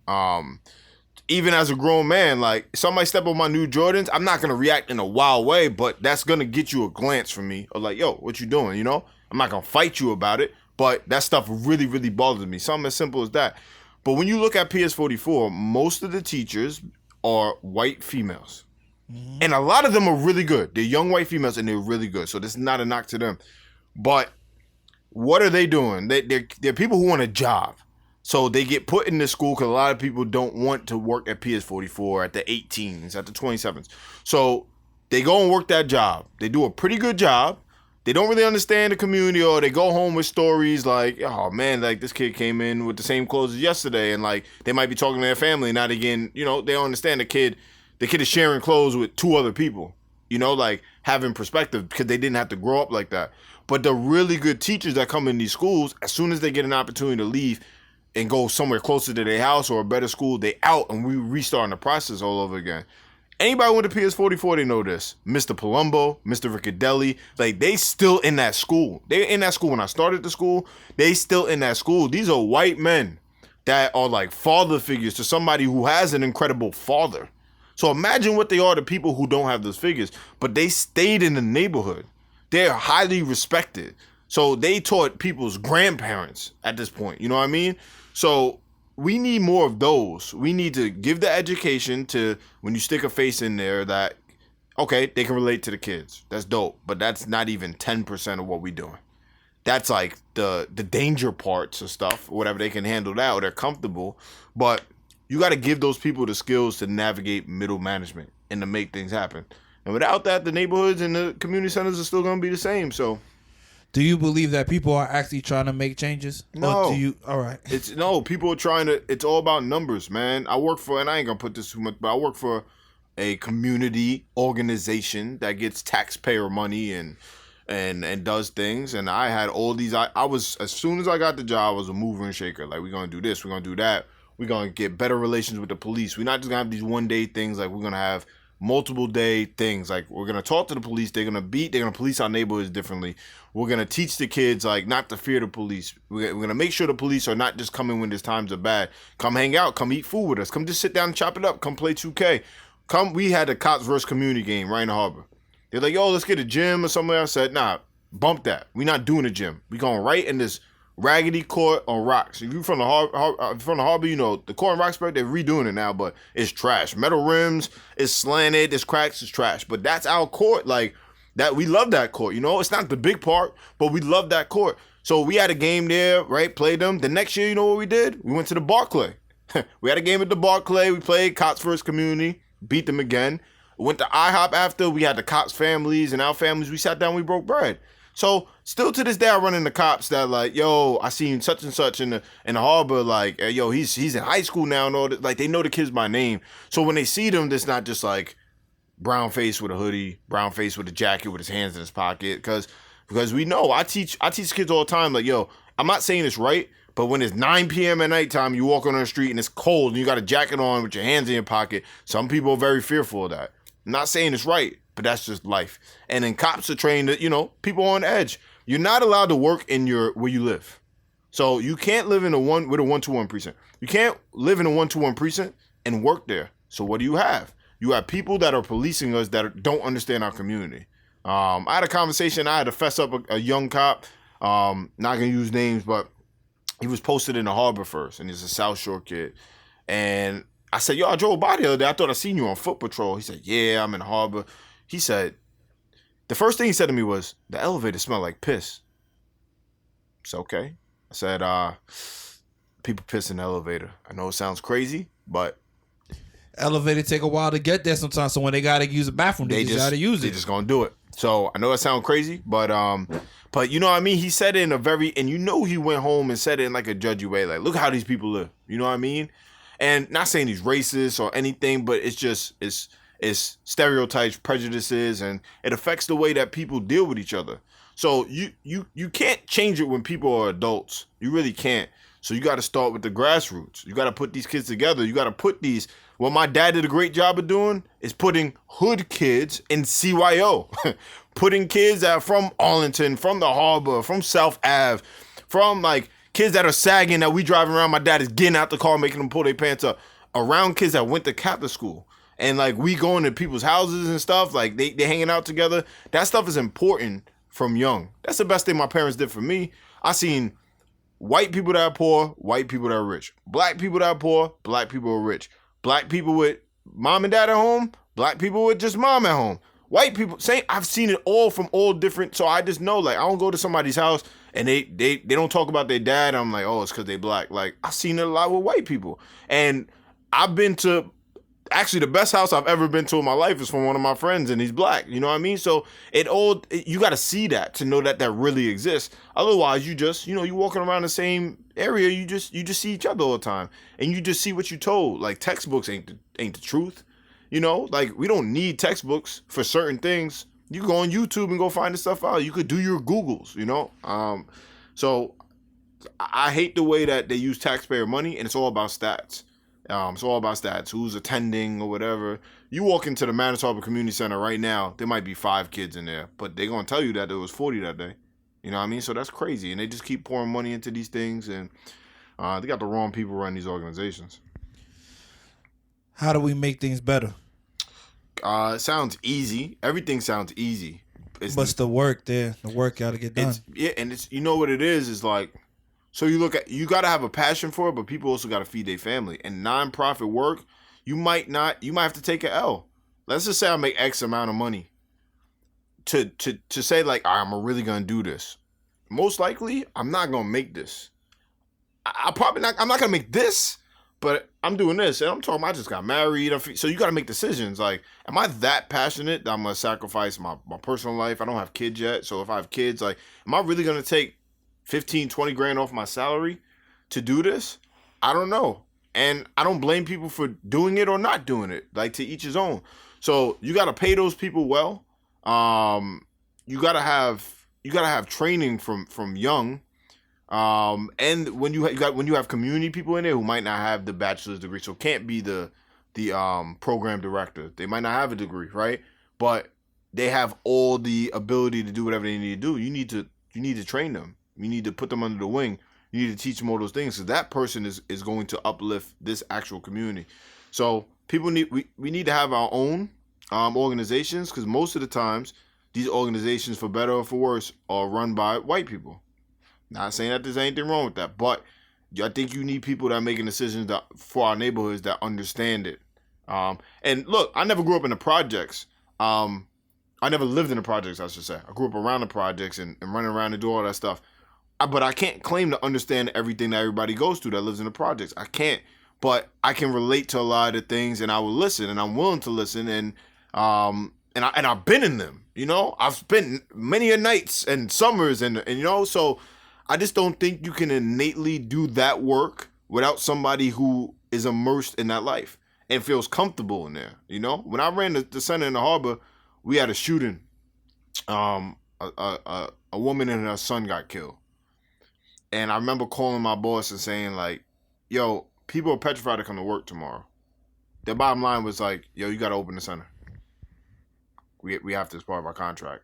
Even as a grown man, like, somebody step on my new Jordans, I'm not gonna react in a wild way, but that's gonna get you a glance from me of like, yo, what you doing, you know? I'm not gonna fight you about it, but that stuff really, really bothers me. Something as simple as that. But when you look at PS44, most of the teachers are white females. Mm-hmm. And a lot of them are really good. They're young white females and they're really good. So this is not a knock to them. But what are they doing? They're people who want a job. So they get put in this school because a lot of people don't want to work at PS44, at the 18s, at the 27s. So they go and work that job. They do a pretty good job. They don't really understand the community, or they go home with stories like, oh man, like this kid came in with the same clothes as yesterday, and like they might be talking to their family. Not again, you know, they don't understand the kid is sharing clothes with two other people, you know, like having perspective because they didn't have to grow up like that. But the really good teachers that come in these schools, as soon as they get an opportunity to leave and go somewhere closer to their house or a better school, they out and we restarting the process all over again. Anybody who went to PS44, they know this. Mr. Palumbo, Mr. Riccadelli, like they still in that school. They're in that school when I started the school. They still in that school. These are white men that are like father figures to somebody who has an incredible father. So imagine what they are to people who don't have those figures, but they stayed in the neighborhood. They're highly respected. So they taught people's grandparents at this point. You know what I mean? So we need more of those. We need to give the education to when you stick a face in there that, okay, they can relate to the kids. That's dope. But that's not even 10% of what we're doing. That's like the danger parts of stuff, whatever. They can handle that or they're comfortable. But you got to give those people the skills to navigate middle management and to make things happen. And without that, the neighborhoods and the community centers are still going to be the same. So,
do you believe that people are actually trying to make changes?
No.
Or do you? All right.
People are trying to. It's all about numbers, man. I work for, and I ain't gonna put this too much, but I work for a community organization that gets taxpayer money and does things. And I had all these. I was, as soon as I got the job, I was a mover and shaker. Like, we're gonna do this, we're gonna do that. We're gonna get better relations with the police. We're not just gonna have these one day things. Like, we're gonna have multiple day things. Like, we're gonna talk to the police. They're gonna police our neighborhoods differently. We're gonna teach the kids like not to fear the police. We're gonna make sure the police are not just coming when these times are bad. Come hang out. Come eat food with us. Come just sit down and chop it up. Come play 2K. Come. We had a cops versus community game right in the harbor. They're like, yo, let's get a gym or somewhere. I said, nah, bump that. We're not doing a gym. We going right in this raggedy court on rocks. If you're from the harbor, you know the court in Roxbury, they're redoing it now, but it's trash. Metal rims, it's slanted, it's cracks, it's trash. But that's our court. Like that, we love that court. You know, it's not the big part, but we love that court. So we had a game there, right? Played them. The next year, you know what we did? We went to the Barclay. We had a game at the Barclay. We played Cops First Community, beat them again. Went to IHOP after. We had the cops' families and our families. We sat down, we broke bread. So still to this day, I run into cops that like, yo, I seen such and such in the harbor. Like, yo, he's in high school now and all that. Like, they know the kids by name. So when they see them, it's not just like brown face with a hoodie, brown face with a jacket with his hands in his pocket. Because we know I teach kids all the time. Like, yo, I'm not saying it's right, but when it's 9 p.m. at nighttime, you walk on the street and it's cold and you got a jacket on with your hands in your pocket. Some people are very fearful of that. I'm not saying it's right, but that's just life. And then cops are trained that, you know, people on edge. You're not allowed to work in where you live. So you can't live with a 121 precinct. You can't live in a 121 precinct and work there. So what do you have? You have people that are policing us that don't understand our community. I had a conversation. I had to fess up a young cop. Not going to use names, but he was posted in the harbor first, and he's a South Shore kid. And I said, yo, I drove by the other day. I thought I seen you on foot patrol. He said, yeah, I'm in the harbor. He said, the first thing he said to me was, the elevator smelled like piss. It's okay. I said, people piss in the elevator. I know it sounds crazy, but
Elevator take a while to get there sometimes. So when they gotta use a bathroom, they just gotta use it.
They just gonna do it. So I know that sounds crazy, but you know what I mean. He said it in a very, and you know he went home and said it in like a judgy way, like look how these people live. You know what I mean? And not saying he's racist or anything, but it's just it's stereotypes, prejudices, and it affects the way that people deal with each other. So you can't change it when people are adults. You really can't. So you got to start with the grassroots. You got to put these kids together. You got to put these. What my dad did a great job of doing is putting hood kids in CYO, putting kids that are from Arlington, from the Harbor, from South Ave, from like kids that are sagging that we driving around. My dad is getting out the car, making them pull their pants up, around kids that went to Catholic school. And like we going to people's houses and stuff, like they hanging out together. That stuff is important from young. That's the best thing my parents did for me. I seen white people that are poor, white people that are rich. Black people that are poor, black people are rich. Black people with mom and dad at home, black people with just mom at home. White people, I've seen it all from all different, so I just know, like, I don't go to somebody's house and they don't talk about their dad. I'm like, oh, it's because they black. Like, I've seen it a lot with white people. And I've been to, actually, the best house I've ever been to in my life is from one of my friends, and he's black. You know what I mean? So you got to see that to know that really exists. Otherwise, you just, you walking around the same area, you just see each other all the time, and you just see what you told. Like textbooks ain't the truth. Like we don't need textbooks for certain things. You can go on YouTube and go find the stuff out. You could do your Googles. So I hate the way that they use taxpayer money, and it's all about stats. It's all about stats, who's attending or whatever. You walk into the Manus Harbor Community Center right now, there might be 5 kids in there, but they're going to tell you that there was 40 that day. You know what I mean? So that's crazy. And they just keep pouring money into these things, and they got the wrong people running these organizations.
How do we make things better?
It sounds easy. Everything sounds easy.
But the work there. The work got to get done.
And it's, you know what it is like, so you got to have a passion for it, but people also got to feed their family. And nonprofit work, you might have to take an L. Let's just say I make X amount of money. To say like, I'm really going to do this. Most likely, I'm not going to make this. I'm not going to make this, but I'm doing this. And I'm talking, I just got married. So you got to make decisions. Like, am I that passionate that I'm going to sacrifice my personal life? I don't have kids yet. So if I have kids, like, am I really going to take 15, 20 grand off my salary to do this? I don't know. And I don't blame people for doing it or not doing it. Like, to each his own. So you got to pay those people well. You gotta have training from young. And when you have community people in there who might not have the bachelor's degree, so can't be the program director. They might not have a degree, right? But they have all the ability to do whatever they need to do. You need to train them. You need to put them under the wing. You need to teach them all those things. So that person is going to uplift this actual community. So we need to have our own organizations, because most of the times these organizations, for better or for worse, are run by white people. Not saying that there's anything wrong with that, but I think you need people that are making decisions for our neighborhoods that understand it. And look, I never grew up in the projects. I never lived in the projects, I should say. I grew up around the projects and running around and doing all that stuff. But I can't claim to understand everything that everybody goes through that lives in the projects. I can't. But I can relate to a lot of the things, and I will listen, and I'm willing to listen, and I've been in them. I've spent many a nights and summers, and so I just don't think you can innately do that work without somebody who is immersed in that life and feels comfortable in there. When I ran the center in the Harbor, we had a shooting. A woman and her son got killed. And I remember calling my boss and saying, like, yo, people are petrified to come to work tomorrow. Their bottom line was like, yo, you got to open the center. We have to as part of our contract.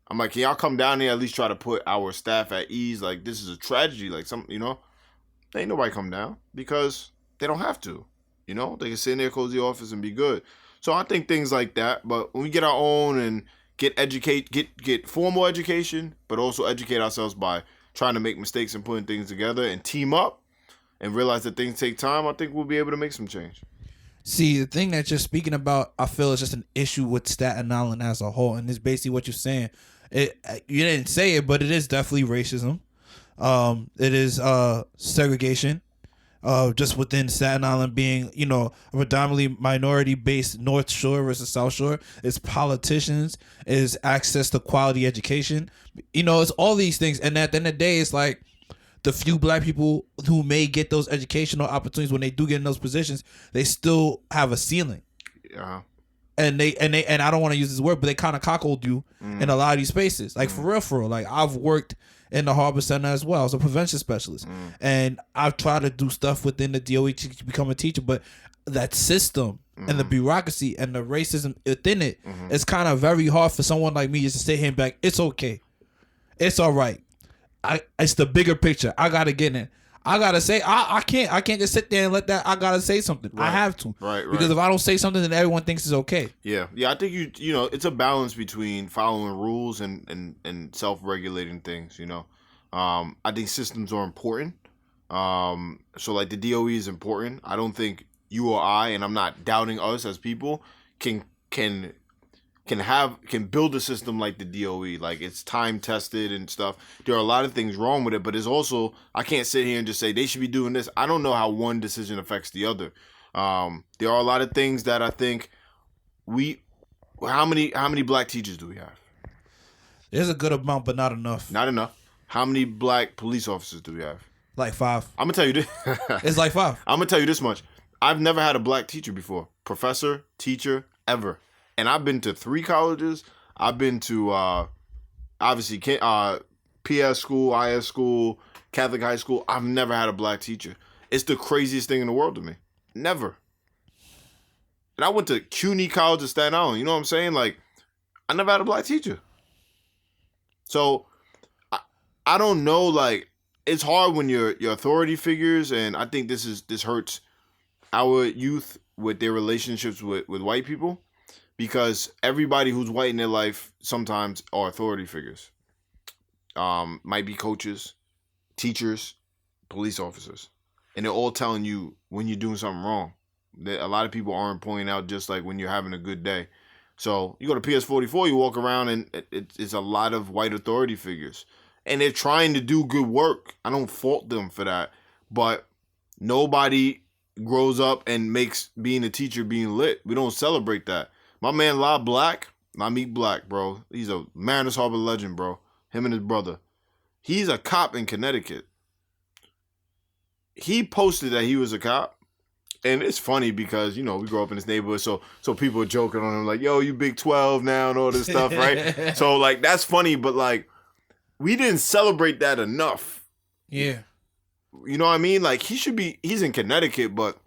I'm like, can y'all come down there, at least try to put our staff at ease? Like, this is a tragedy. Like, ain't nobody come down because they don't have to. They can sit in their cozy office and be good. So I think things like that. But when we get our own and get formal education, but also educate ourselves by trying to make mistakes and putting things together and team up and realize that things take time, I think we'll be able to make some change.
See, the thing that you're speaking about, I feel is just an issue with Staten Island as a whole, and it's basically what you're saying. You didn't say it, but it is definitely racism. It is segregation. just within Staten Island being, a predominantly minority-based North Shore versus South Shore. It's politicians, it's access to quality education. It's all these things. And at the end of the day, it's like the few black people who may get those educational opportunities when they do get in those positions, they still have a ceiling.
Yeah.
And I don't want to use this word, but they kind of cockhold you in a lot of these spaces. Like for real. Like I've worked in the Harbor Center as well as a prevention specialist, and I've tried to do stuff within the DOE to become a teacher, but that system and the bureaucracy and the racism within it, it's kind of very hard for someone like me just to sit here and be like, it's okay, it's all right. It's the bigger picture. I gotta get in. I gotta say, I can't just sit there and let that. I gotta say something.
Right.
I have to.
Right.
Because if I don't say something, then everyone thinks it's okay.
Yeah. I think it's a balance between following rules and self-regulating things. I think systems are important. So like the DOE is important. I don't think you or I, and I'm not doubting us as people, can build a system like the DOE. Like it's time tested and stuff. There are a lot of things wrong with it, but it's also, I can't sit here and just say they should be doing this. I don't know how one decision affects the other. There are a lot of things that I think how many black teachers do we have?
There's a good amount, but not enough.
Not enough. How many black police officers do we have?
Like 5.
I'm gonna tell you this.
It's like 5.
I'm gonna tell you this much. I've never had a black teacher before. Professor, teacher, ever. And I've been to 3 colleges. I've been to obviously PS school, IS school, Catholic high school. I've never had a black teacher. It's the craziest thing in the world to me. Never. And I went to CUNY College of Staten Island. You know what I'm saying? Like, I never had a black teacher. So I don't know. Like, it's hard when your authority figures, and I think this hurts our youth with their relationships with white people. Because everybody who's white in their life sometimes are authority figures. Might be coaches, teachers, police officers. And they're all telling you when you're doing something wrong. A lot of people aren't pointing out just like when you're having a good day. So you go to PS44, you walk around and it's a lot of white authority figures. And they're trying to do good work. I don't fault them for that. But nobody grows up and makes being a teacher being lit. We don't celebrate that. My man La Black, I meet Black, bro. He's a Mariners Harbor legend, bro. Him and his brother. He's a cop in Connecticut. He posted that he was a cop. And it's funny because, we grew up in this neighborhood, so people are joking on him like, yo, you Big 12 now and all this stuff, right? So, like, that's funny, but, like, we didn't celebrate that enough.
Yeah.
You know what I mean? Like, he's in Connecticut, but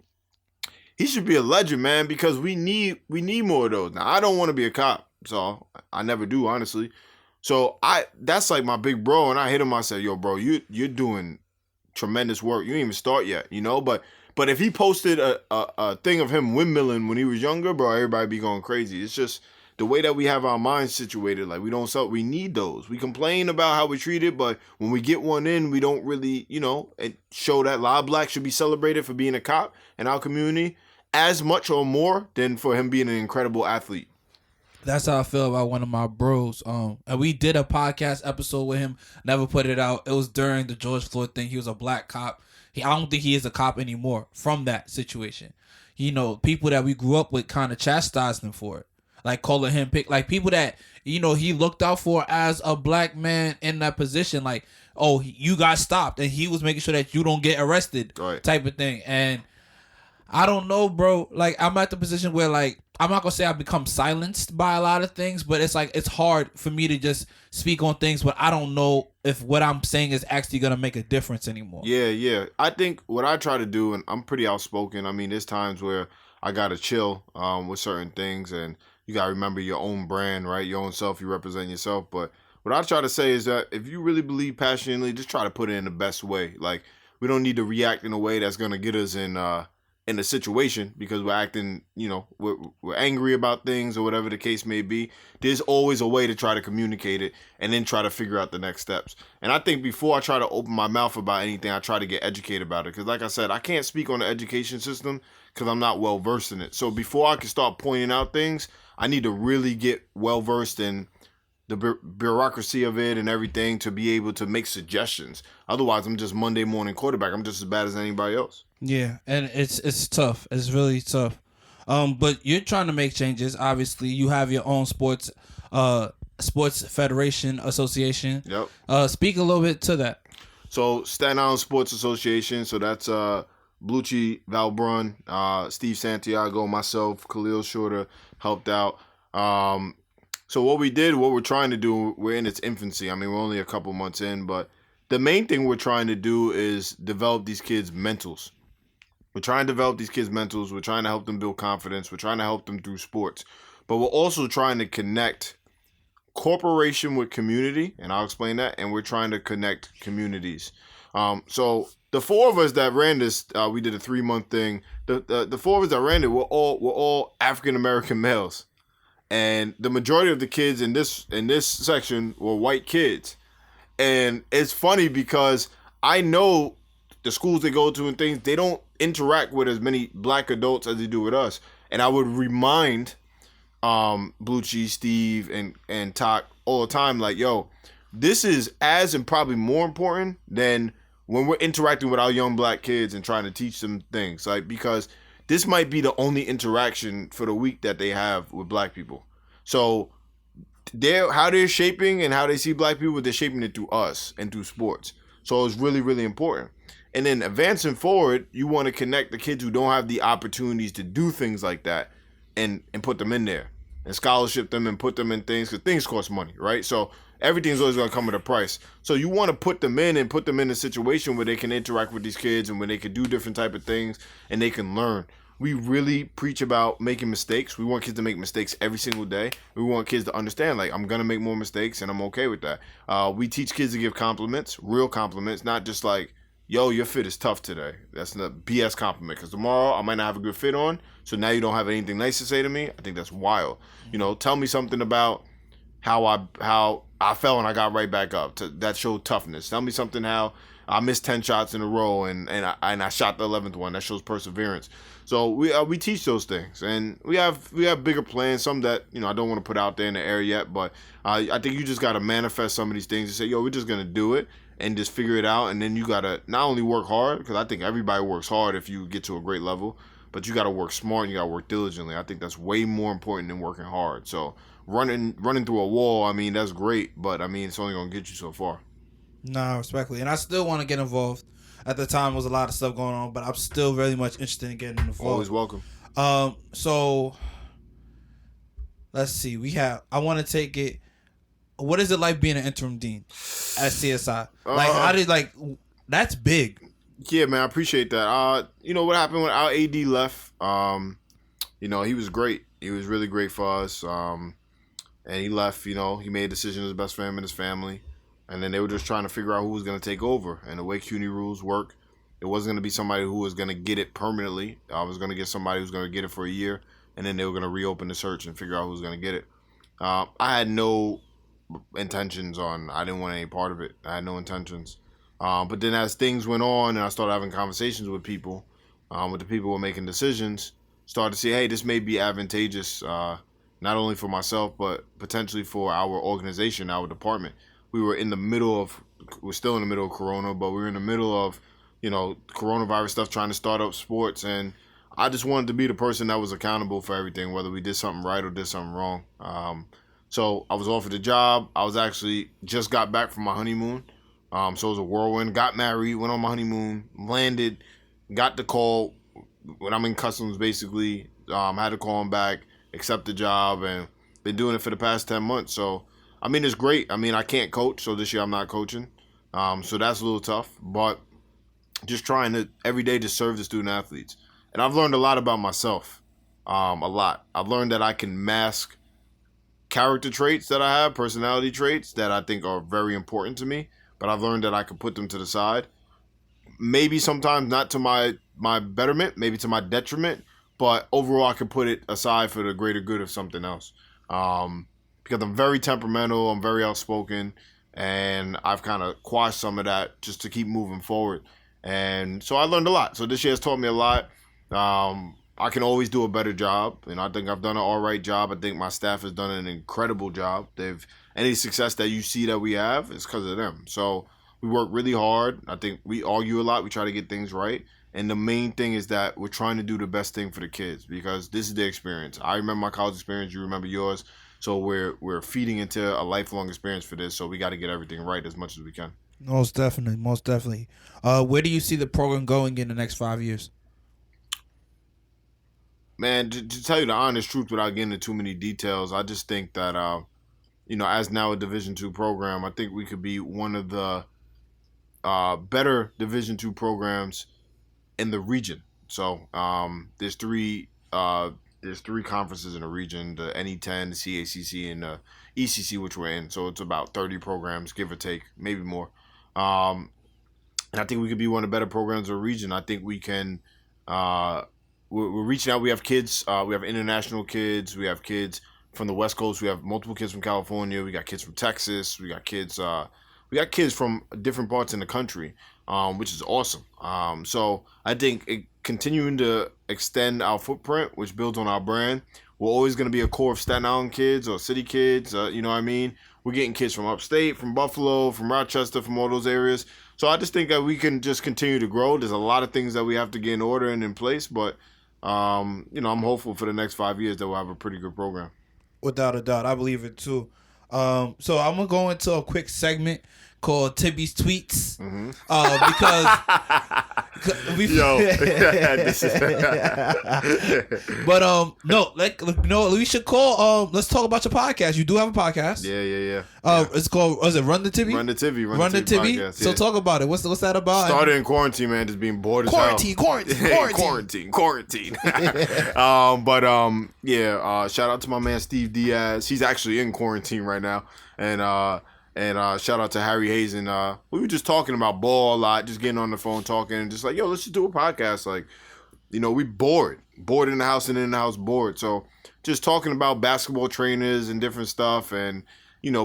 he should be a legend, man, because we need more of those. Now, I don't want to be a cop, so I never do, honestly. So that's like my big bro, and I hit him. I said, "Yo, bro, you're doing tremendous work. You ain't even start yet, But if he posted a thing of him windmilling when he was younger, bro, everybody be going crazy. It's just the way that we have our minds situated. Like we need those. We complain about how we're treated, but when we get one in, we don't really, show that La Black should be celebrated for being a cop in our community as much or more than for him being an incredible athlete.
That's how I feel about one of my bros. And we did a podcast episode with him. Never put it out. It was during the George Floyd thing. He was a black cop. I don't think he is a cop anymore from that situation. People that we grew up with kind of chastised him for it. Like calling him people that, he looked out for as a black man in that position. Like, oh, you got stopped. And he was making sure that you don't get arrested, right, type of thing. And I don't know, bro. Like, I'm at the position where, like, I'm not going to say I've become silenced by a lot of things, but it's like, it's hard for me to just speak on things, but I don't know if what I'm saying is actually going to make a difference anymore.
Yeah. I think what I try to do, and I'm pretty outspoken. I mean, there's times where I got to chill with certain things, and you got to remember your own brand, right? Your own self, you represent yourself. But what I try to say is that if you really believe passionately, just try to put it in the best way. Like, we don't need to react in a way that's going to get us in a situation because we're acting, we're angry about things or whatever the case may be. There's always a way to try to communicate it and then try to figure out the next steps. And I think before I try to open my mouth about anything, I try to get educated about it. Because like I said, I can't speak on the education system because I'm not well versed in it. So before I can start pointing out things, I need to really get well versed in the bureaucracy of it and everything to be able to make suggestions. Otherwise, I'm just Monday morning quarterback. I'm just as bad as anybody else.
Yeah, and it's tough. It's really tough. But you're trying to make changes. Obviously, you have your own sports federation association.
Yep.
Speak a little bit to that.
So Staten Island Sports Association. So that's Blucci Valbrun, Steve Santiago, myself, Khalil Shorter helped out. So what we're trying to do, we're in its infancy. I mean, we're only a couple months in, but the main thing we're trying to do is develop these kids' mentals. We're trying to develop these kids' mentals. We're trying to help them build confidence. We're trying to help them through sports. But we're also trying to connect corporation with community, and I'll explain that. And we're trying to connect communities. So the four of us that ran this, we did a 3-month thing. The four of us that ran it, we're all African American males, and the majority of the kids in this section were white kids. And it's funny because I know the schools they go to and things, they don't interact with as many black adults as they do with us. And I would remind Blucci, Steve, and Talk all the time, like, yo, this is as and probably more important than when we're interacting with our young black kids and trying to teach them things. Like, because this might be the only interaction for the week that they have with black people. So how they're shaping and how they see black people, they're shaping it through us and through sports. So it's really, really important. And then advancing forward, you want to connect the kids who don't have the opportunities to do things like that and put them in there and scholarship them and put them in things, because things cost money, right? So everything's always going to come at a price. So you want to put them in and put them in a situation where they can interact with these kids and where they can do different type of things and they can learn. We really preach about making mistakes. We want kids to make mistakes every single day. We want kids to understand, like, I'm going to make more mistakes and I'm okay with that. We teach kids to give compliments, real compliments, not just like, yo, your fit is tough today. That's a BS compliment, because tomorrow I might not have a good fit on, so now you don't have anything nice to say to me. I think that's wild. You know, tell me something about how I fell and I got right back up. That showed toughness. Tell me something how I missed 10 shots in a row and I shot the 11th one. That shows perseverance. So we teach those things, and we have bigger plans. Some that, you know, I don't want to put out there in the air yet, but I think you just got to manifest some of these things and say, yo, we're just gonna do it and just figure it out. And then you gotta not only work hard, because I think everybody works hard if you get to a great level, but you gotta work smart and you gotta work diligently. I think that's way more important than working hard. So running through a wall, I mean, that's great, but I mean, it's only gonna get you so far.
No, respectfully, and I still want to get involved. At the time, there was a lot of stuff going on, but I'm still very much interested in getting involved.
Always welcome.
So let's see. I want to take it. What is it like being an interim dean at CSI? That's big.
Yeah, man, I appreciate that. You know what happened when our AD left? You know, he was great. He was really great for us. And he left. You know, he made a decision as best for him and his family. And then they were just trying to figure out who was going to take over. And the way CUNY rules work, it wasn't going to be somebody who was going to get it permanently. I was going to get somebody who's going to get it for a year, and then they were going to reopen the search and figure out who was going to get it. I had no intentions I didn't want any part of it. I had no intentions. But then as things went on and I started having conversations with people, with the people who were making decisions, started to see, hey, this may be advantageous, not only for myself, but potentially for our organization, our department. We're still in the middle of Corona, but we were in the middle of, you know, coronavirus stuff, trying to start up sports. And I just wanted to be the person that was accountable for everything, whether we did something right or did something wrong. So I was offered the job. I was actually just got back from my honeymoon. So it was a whirlwind. Got married, went on my honeymoon, landed, got the call when I'm in customs, basically. Had to call him back, accept the job, and been doing it for the past 10 months. So, I mean, it's great. I mean, I can't coach, so this year I'm not coaching. So that's a little tough, but just trying to every day to serve the student athletes. And I've learned a lot about myself, a lot. I've learned that I can mask character traits that I have, personality traits that I think are very important to me, but I've learned that I can put them to the side. Maybe sometimes not to my betterment, maybe to my detriment, but overall I can put it aside for the greater good of something else. Because I'm very temperamental, I'm very outspoken, and I've kind of quashed some of that just to keep moving forward. And so I learned a lot. So this year has taught me a lot. I can always do a better job, and I think I've done an all right job. I think my staff has done an incredible job. Any success that you see that we have is because of them. So we work really hard. I think we argue a lot. We try to get things right, And the main thing is that we're trying to do the best thing for the kids because this is their experience. I remember my college experience. You remember yours. So we're feeding into a lifelong experience for this. So we got to get everything right as much as we can.
Most definitely, most definitely. Where do you see the program going in the next 5 years?
Man, to tell you the honest truth without getting into too many details, I just think that, as now a Division II program, I think we could be one of the better Division II programs in the region. So there's three conferences in the region: the NE10, the CACC, and the ECC, which we're in. So it's about 30 programs, give or take, maybe more. And I think we could be one of the better programs in the region. I think we can. We're reaching out. We have kids. We have international kids. We have kids from the West Coast. We have multiple kids from California. We got kids from Texas. We got kids. We got kids from different parts in the country, which is awesome. So I think continuing to extend our footprint, which builds on our brand, we're always going to be a core of Staten Island kids or city kids. You know what I mean? We're getting kids from upstate, from Buffalo, from Rochester, from all those areas. So I just think that we can just continue to grow. There's a lot of things that we have to get in order and in place, but I'm hopeful for the next 5 years that we'll have a pretty good program.
Without a doubt, I believe it too. So I'm gonna go into a quick segment called Tibby's Tweets, because
this is
but we should call. Let's talk about your podcast. You do have a podcast.
Yeah.
It's called. Was it Run the Tibby?
Run the Tibby.
Run the Tibby.
Podcast,
So talk about it. What's that about?
Started in quarantine, man. Just being bored as hell. Quarantine. Shout out to my man Steve Diaz. He's actually in quarantine right now, and shout out to Harry Hazen. We were just talking about ball a lot, just getting on the phone talking, and just like, yo, let's just do a podcast. Like, we bored in the house and in the house bored. So just talking about basketball trainers and different stuff, and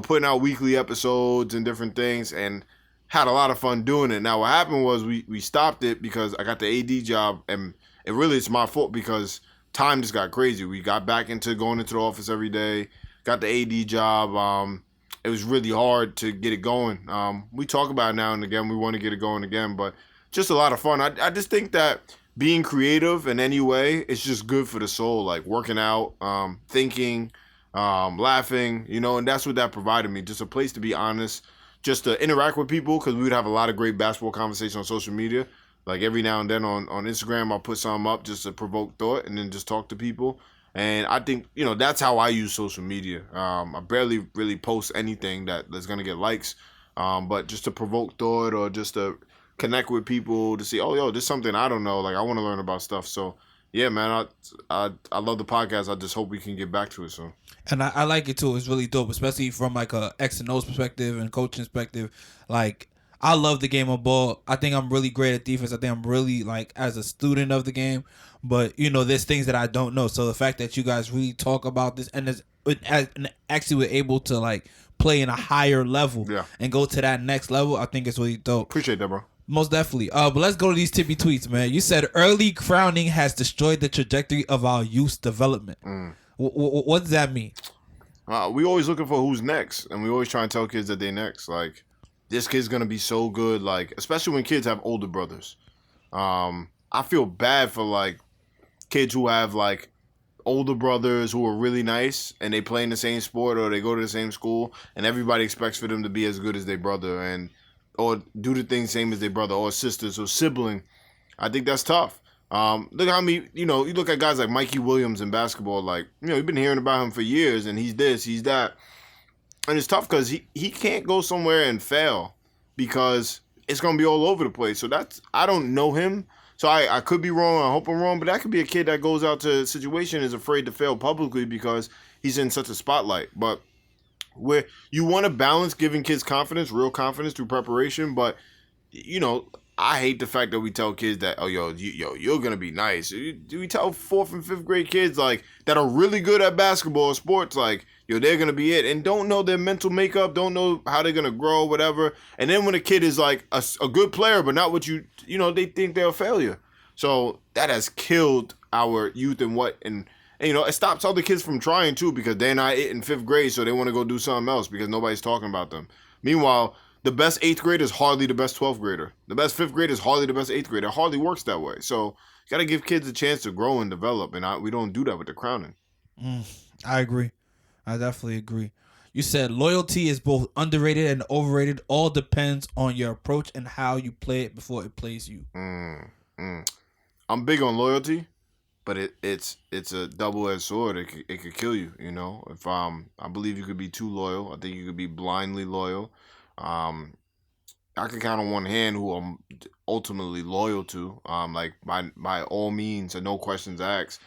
putting out weekly episodes and different things, and had a lot of fun doing it. Now what happened was we stopped it because I got the AD job, and it's my fault because time just got crazy. We got back into going into the office every day, got the AD job. It was really hard to get it going. We talk about it now and again. We want to get it going again, but just a lot of fun. I just think that being creative in any way is just good for the soul, like working out, thinking, laughing, and that's what that provided me. Just a place to be honest, just to interact with people, because we would have a lot of great basketball conversations on social media. Like every now and then on Instagram, I'll put something up just to provoke thought and then just talk to people. And I think, that's how I use social media. I barely really post anything that's going to get likes, but just to provoke thought or just to connect with people to see, oh, yo, there's something I don't know. Like, I want to learn about stuff. So, yeah, man, I love the podcast. I just hope we can get back to it soon.
And I like it, too. It's really dope, especially from, like, a X and O's perspective and coaching perspective. Like, I love the game of ball. I think I'm really great at defense. I think I'm really, like, as a student of the game. But, there's things that I don't know. So the fact that you guys really talk about this and actually were able to, like, play in a higher level and go to that next level, I think it's really dope.
Appreciate that, bro.
Most definitely. But let's go to these Tibby tweets, man. You said early crowning has destroyed the trajectory of our youth development. What does that mean?
We always looking for who's next, and we always try and tell kids that they're next. Like, this kid's going to be so good, like, especially when kids have older brothers. I feel bad for, like, kids who have, like, older brothers who are really nice, and they play in the same sport or they go to the same school, and everybody expects for them to be as good as their brother or do the things same as their brother or sisters or sibling. I think that's tough. Look how many, you look at guys like Mikey Williams in basketball, like, you've been hearing about him for years, and he's this, he's that. And it's tough because he can't go somewhere and fail because it's going to be all over the place. So I don't know him. So I could be wrong. I hope I'm wrong. But that could be a kid that goes out to a situation and is afraid to fail publicly because he's in such a spotlight. But where you want to balance giving kids confidence, real confidence through preparation. But, I hate the fact that we tell kids that, you're going to be nice. Do we tell 4th and 5th grade kids, like, that are really good at basketball or sports, like, they're going to be it, and don't know their mental makeup, don't know how they're going to grow, whatever. And then when a kid is, like, a good player, but not what they think they're a failure. So that has killed our youth and it stops other kids from trying, too, because they're not it in 5th grade, so they want to go do something else because nobody's talking about them. Meanwhile, The best 8th grader is hardly the best 12th grader. The best 5th grader is hardly the best 8th grader. It hardly works that way. So you got to give kids a chance to grow and develop, and we don't do that with the crowning.
I agree. I definitely agree. You said loyalty is both underrated and overrated. All depends on your approach and how you play it before it plays you.
I'm big on loyalty, but it's a double-edged sword. It could kill you. You know, if I believe you could be too loyal. I think you could be blindly loyal. I can count on one hand who I'm ultimately loyal to. Like by all means and no questions asked.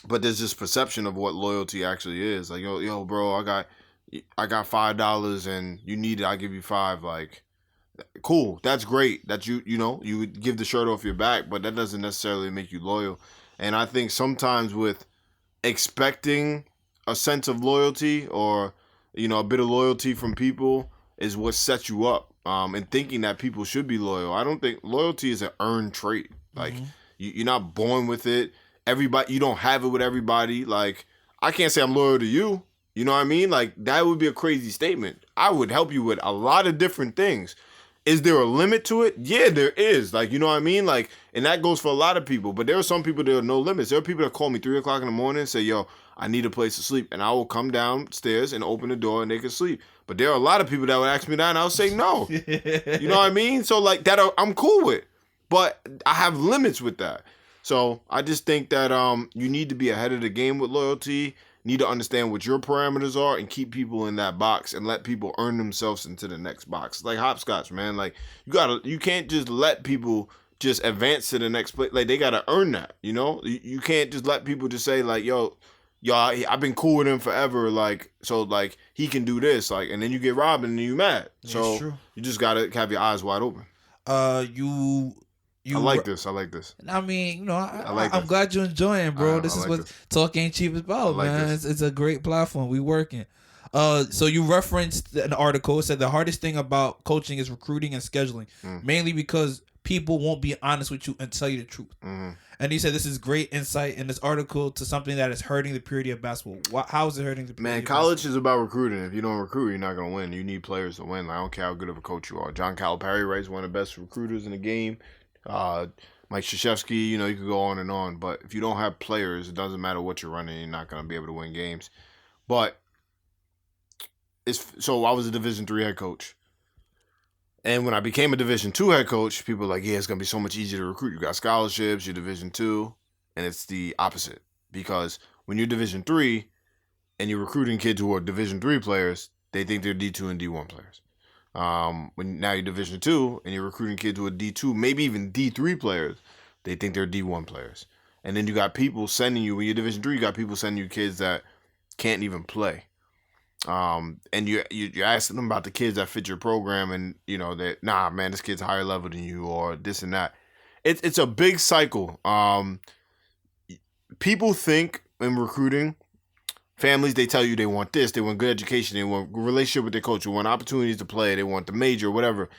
But there's this perception of what loyalty actually is. Like, yo, bro, I got $5 and you need it. I give you $5. Like, cool. That's great. That you would give the shirt off your back, but that doesn't necessarily make you loyal. And I think sometimes with expecting a sense of loyalty or, a bit of loyalty from people is what sets you up. And thinking that people should be loyal. I don't think loyalty is an earned trait. Like, you're not born with it. You don't have it with everybody. Like, I can't say I'm loyal to you. You know what I mean? Like, that would be a crazy statement. I would help you with a lot of different things. Is there a limit to it? Yeah, there is. Like, you know what I mean? Like, and that goes for a lot of people. But there are some people that are no limits. There are people that call me 3 o'clock in the morning and say, yo, I need a place to sleep. And I will come downstairs and open the door and they can sleep. But there are a lot of people that would ask me that and I would say no. You know what I mean? So, like, that I'm cool with. But I have limits with that. So I just think that you need to be ahead of the game with loyalty, need to understand what your parameters are and keep people in that box and let people earn themselves into the next box. Like hopscotch, man. Like you can't just let people just advance to the next place. Like they gotta earn that, You can't just let people just say like, yo, I've been cool with him forever, like, so like he can do this, like, and then you get robbed and then you mad. So true. You just gotta have your eyes wide open. I like this.
I mean, I'm glad you're enjoying, bro. This is what Talk Ain't Cheap is about, man. It's a great platform. We working. So you referenced an article. It said the hardest thing about coaching is recruiting and scheduling, mainly because people won't be honest with you and tell you the truth. And he said this is great insight in this article to something that is hurting the purity of basketball. How is it hurting the purity?
Man, college is about recruiting. If you don't recruit, you're not gonna win. You need players to win. Like, I don't care how good of a coach you are. John Calipari, right, is one of the best recruiters in the game. Mike Krzyzewski, you could go on and on, but if you don't have players, it doesn't matter what you're running, you're not going to be able to win games. But so I was a Division III head coach, and when I became a Division II head coach, people were like, yeah, it's going to be so much easier to recruit. You got scholarships, you're Division II, and it's the opposite, because when you're Division III and you're recruiting kids who are Division III players, they think they're D2 and D1 players. When now you're Division II and you're recruiting kids who are D2, maybe even D3 players, they think they're D1 players. And then you got people sending you, when you're Division III, you got people sending you kids that can't even play. And you're asking them about the kids that fit your program, and that, nah, man, this kid's higher level than you, or this and that. It's a big cycle. People think in recruiting, families, they tell you they want this, they want good education, they want a relationship with their coach, they want opportunities to play, they want the major, whatever.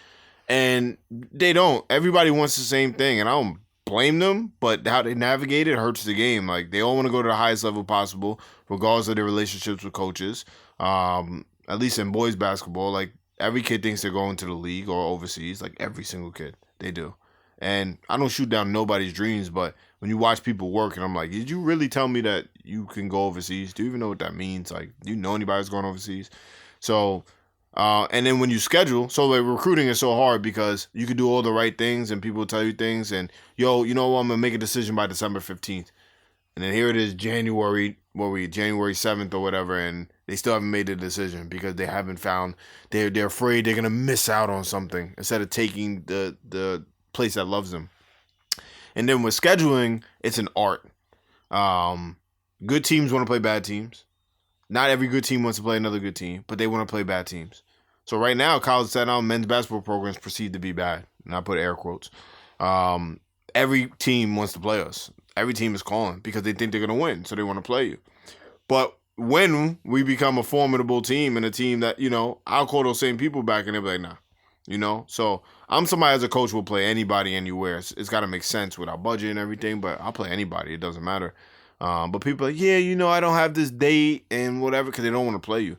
And they don't. Everybody wants the same thing, and I don't blame them, but how they navigate it hurts the game. Like, they all want to go to the highest level possible, regardless of their relationships with coaches. At least in boys basketball, like, every kid thinks they're going to the league or overseas, like every single kid. They do. And I don't shoot down nobody's dreams, but when you watch people work, and I'm like, did you really tell me that you can go overseas? Do you even know what that means? Like, do you know anybody who's going overseas? So, and then when you schedule, so like recruiting is so hard because you can do all the right things and people tell you things, and I'm going to make a decision by December 15th. And then here it is, January 7th or whatever, and they still haven't made a decision because they haven't found, they're afraid they're going to miss out on something instead of taking the place that loves them. And then with scheduling, it's an art. Good teams want to play bad teams. Not every good team wants to play another good team, but they want to play bad teams. So right now, college set-down men's basketball programs proceed to be bad. And I put air quotes. Every team wants to play us. Every team is calling because they think they're going to win, so they want to play you. But when we become a formidable team and a team that, I'll call those same people back and they'll be like, nah. So I'm somebody as a coach will play anybody anywhere. It's got to make sense with our budget and everything, but I'll play anybody. It doesn't matter. But people are like, yeah, I don't have this date and whatever because they don't want to play you.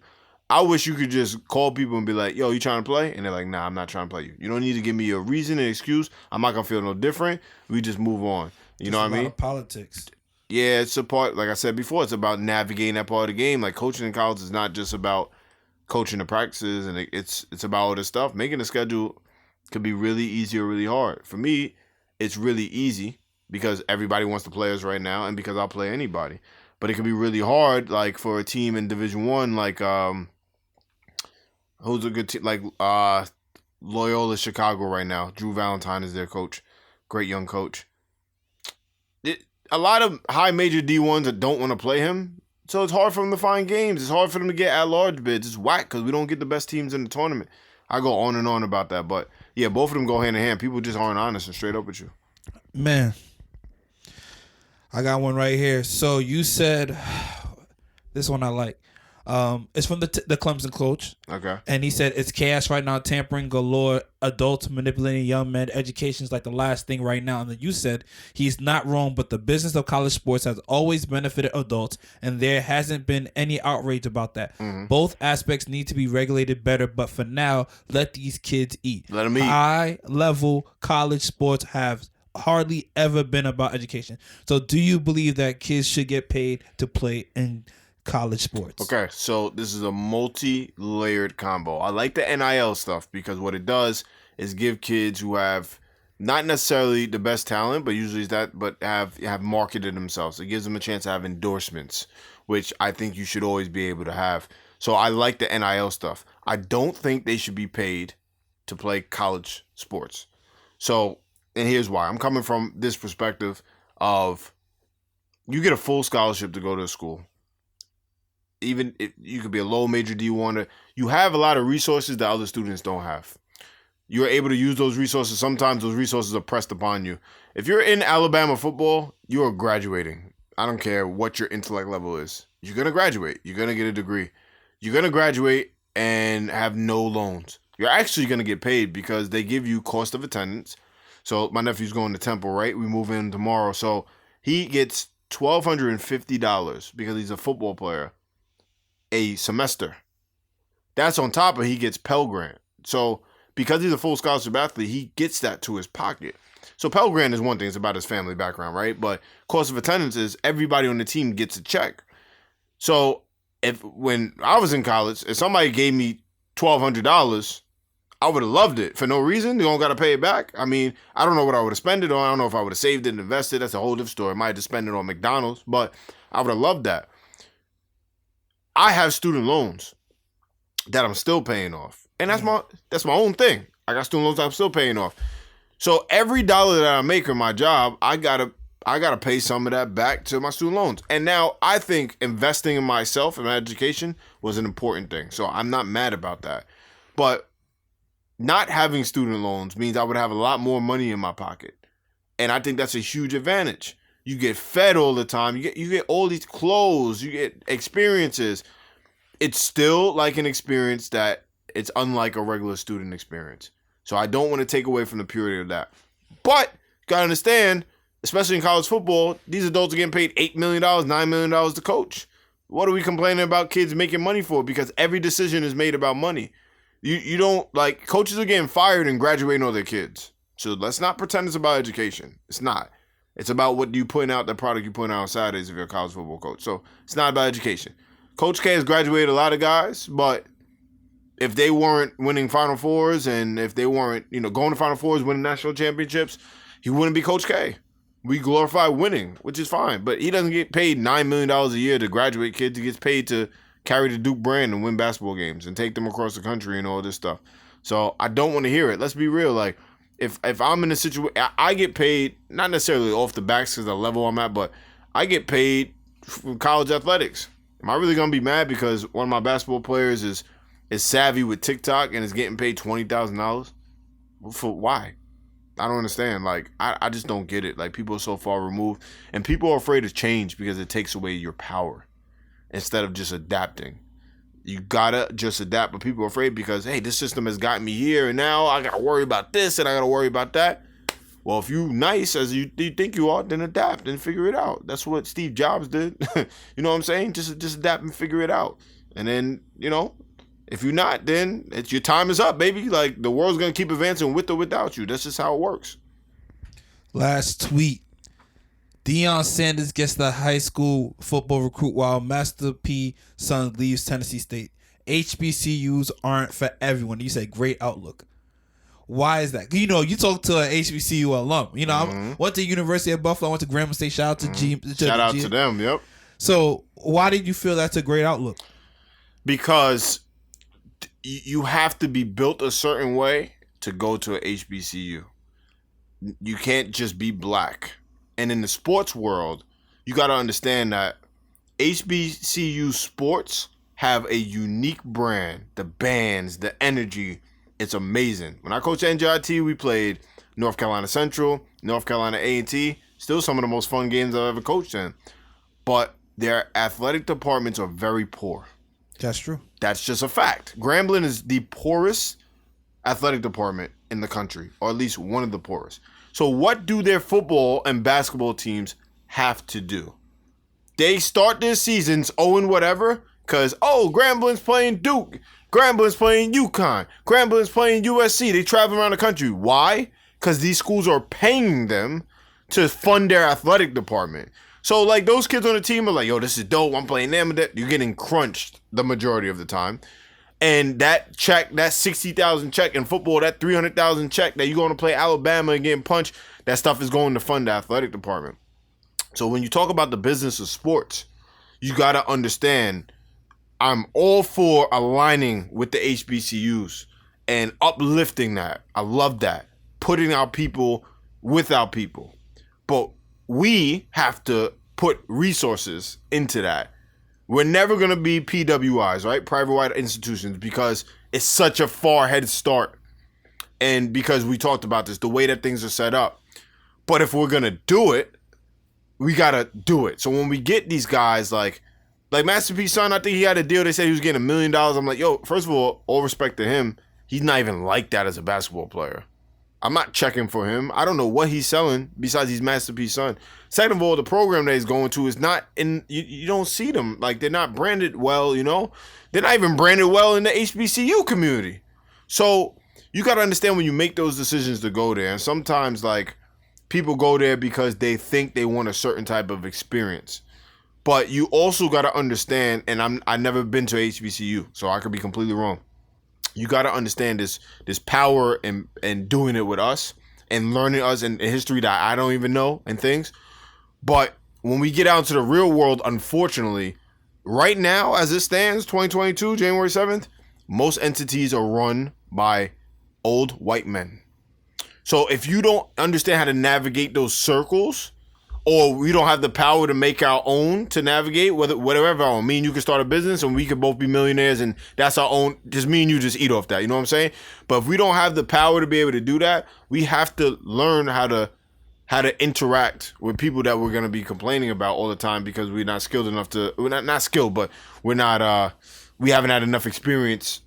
I wish you could just call people and be like, yo, you trying to play? And they're like, nah, I'm not trying to play you. You don't need to give me a reason, an excuse. I'm not going to feel no different. We just move on. You know what I mean?
A lot of politics.
Yeah, it's a part, like I said before, it's about navigating that part of the game. Like, coaching in college is not just about coaching the practices, and it's about all this stuff. Making a schedule could be really easy or really hard. For me, it's really easy because everybody wants to play us right now, and because I'll play anybody. But it can be really hard, like for a team in Division One, like who's a good team, like Loyola Chicago right now. Drew Valentine is their coach, great young coach. A lot of high major D1s that don't want to play him, so it's hard for them to find games. It's hard for them to get at-large bids. It's whack because we don't get the best teams in the tournament. I go on and on about that, but yeah, both of them go hand in hand. People just aren't honest and straight up with you.
Man, I got one right here. So you said, this one I like. It's from the Clemson coach.
Okay.
And he said, it's chaos right now, tampering galore, adults manipulating young men, education is like the last thing right now. And then you said, he's not wrong, but the business of college sports has always benefited adults, and there hasn't been any outrage about that. Mm-hmm. Both aspects need to be regulated better, but for now, let these kids eat.
Let them eat.
High-level college sports have hardly ever been about education. So do you believe that kids should get paid to play in college sports?
Okay, so this is a multi-layered combo. I like the NIL stuff because what it does is give kids who have not necessarily the best talent, but usually is that, but have marketed themselves. It gives them a chance to have endorsements, which I think you should always be able to have. So I like the NIL stuff. I don't think they should be paid to play college sports. So, and here's why. I'm coming from this perspective of you get a full scholarship to go to a school. Even if you could be a low major D1, you have a lot of resources that other students don't have. You're able to use those resources. Sometimes those resources are pressed upon you. If you're in Alabama football, you are graduating. I don't care what your intellect level is. You're going to graduate. You're going to get a degree. You're going to graduate and have no loans. You're actually going to get paid because they give you cost of attendance. So my nephew's going to Temple, right? We move in tomorrow. So he gets $1,250 because he's a football player a semester. That's on top of he gets Pell Grant. So because he's a full scholarship athlete, he gets that to his pocket. So Pell Grant is one thing. It's about his family background, right? But cost of attendance is everybody on the team gets a check. So when I was in college, if somebody gave me $1,200, I would have loved it for no reason. They don't got to pay it back. I mean, I don't know what I would have spent it on. I don't know if I would have saved it and invested. That's a whole different story. I might have just spent it on McDonald's, but I would have loved that. I have student loans that I'm still paying off. And that's my own thing. I got student loans that I'm still paying off. So every dollar that I make in my job, I gotta pay some of that back to my student loans. And now I think investing in myself and my education was an important thing. So I'm not mad about that. But not having student loans means I would have a lot more money in my pocket. And I think that's a huge advantage. You get fed all the time. You get all these clothes. You get experiences. It's still like an experience that it's unlike a regular student experience. So I don't want to take away from the purity of that. But you got to understand, especially in college football, these adults are getting paid $8 million, $9 million to coach. What are we complaining about kids making money for? Because every decision is made about money. You don't, like, coaches are getting fired and graduating all their kids. So let's not pretend it's about education. It's not. It's about what you putting out, the product you putting out on Saturdays if you're a college football coach. So it's not about education. Coach K has graduated a lot of guys, but if they weren't winning Final Fours and if they weren't, going to Final Fours, winning national championships, he wouldn't be Coach K. We glorify winning, which is fine. But he doesn't get paid $9 million a year to graduate kids. He gets paid to carry the Duke brand and win basketball games and take them across the country and all this stuff. So I don't want to hear it. Let's be real. Like, if I'm in a situation, I get paid, not necessarily off the backs because the level I'm at, but I get paid from college athletics. Am I really going to be mad because one of my basketball players is savvy with TikTok and is getting paid $20,000? For why? I don't understand. Like, I just don't get it. Like, people are so far removed. And people are afraid of change because it takes away your power instead of just adapting. You gotta just adapt, but people are afraid because, hey, this system has gotten me here, and now I gotta worry about this, and I gotta worry about that. Well, if you nice as you think you are, then adapt and figure it out. That's what Steve Jobs did. You know what I'm saying? Just adapt and figure it out. And then, If you're not, then your time is up, baby. Like, the world's going to keep advancing with or without you. That's just how it works.
Last tweet. Deion Sanders gets the high school football recruit while Master P son leaves Tennessee State. HBCUs aren't for everyone. You say great outlook. Why is that? You know, you talk to an HBCU alum. You know, I went to University of Buffalo. I went to Grambling State. Shout out to G.
Shout out to them, yep.
So why did you feel that's a great outlook?
Because you have to be built a certain way to go to a HBCU. You can't just be black. And in the sports world, you got to understand that HBCU sports have a unique brand. The bands, the energy, it's amazing. When I coached NJIT, we played North Carolina Central, North Carolina A&T. Still some of the most fun games I've ever coached in. But their athletic departments are very poor.
That's true.
That's just a fact. Grambling is the poorest athletic department in the country, or at least one of the poorest. So what do their football and basketball teams have to do? They start their seasons 0 whatever because, Grambling's playing Duke. Grambling's playing UConn. Grambling's playing USC. They travel around the country. Why? Because these schools are paying them to fund their athletic department. So, like, those kids on the team are like, yo, this is dope. I'm playing them. You're getting crunched the majority of the time. And that check, that $60,000 check in football, that $300,000 check that you're going to play Alabama and getting punched, that stuff is going to fund the athletic department. So when you talk about the business of sports, you got to understand, I'm all for aligning with the HBCUs and uplifting that. I love that. Putting our people with our people. But we have to put resources into that. We're never going to be PWIs, right? Private white institutions, because it's such a far head start. And because we talked about this, the way that things are set up. But if we're going to do it, we got to do it. So when we get these guys like Master P's son, I think he had a deal. They said he was getting $1 million. I'm like, yo, first of all respect to him. He's not even like that as a basketball player. I'm not checking for him. I don't know what he's selling besides he's Master P's son. Second of all, the program that he's going to is not in, you don't see them. Like, they're not branded well, you know? They're not even branded well in the HBCU community. So you got to understand when you make those decisions to go there. And sometimes, like, people go there because they think they want a certain type of experience. But you also got to understand, and I've never been to HBCU, so I could be completely wrong. You got to understand this power and doing it with us and learning us and history that I don't even know and things. But when we get out into the real world, unfortunately, right now, as it stands, 2022, January 7th, most entities are run by old white men. So if you don't understand how to navigate those circles, or we don't have the power to make our own to navigate, whatever our own. Me and you can start a business and we could both be millionaires and that's our own. Just me and you just eat off that. You know what I'm saying? But if we don't have the power to be able to do that, we have to learn how to interact with people that we're going to be complaining about all the time because we're not skilled enough we're not skilled, but we haven't had enough experience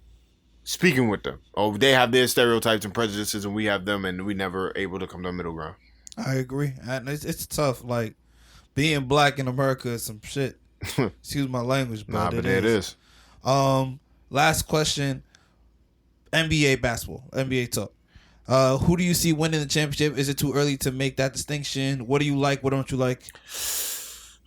speaking with them. Or they have their stereotypes and prejudices and we have them and we never able to come to a middle ground.
I agree. And it's tough. Like, being black in America is some shit. Excuse my language, but
but it is.
Last question. NBA basketball. NBA talk. Who do you see winning the championship? Is it too early to make that distinction? What do you like? What don't you like?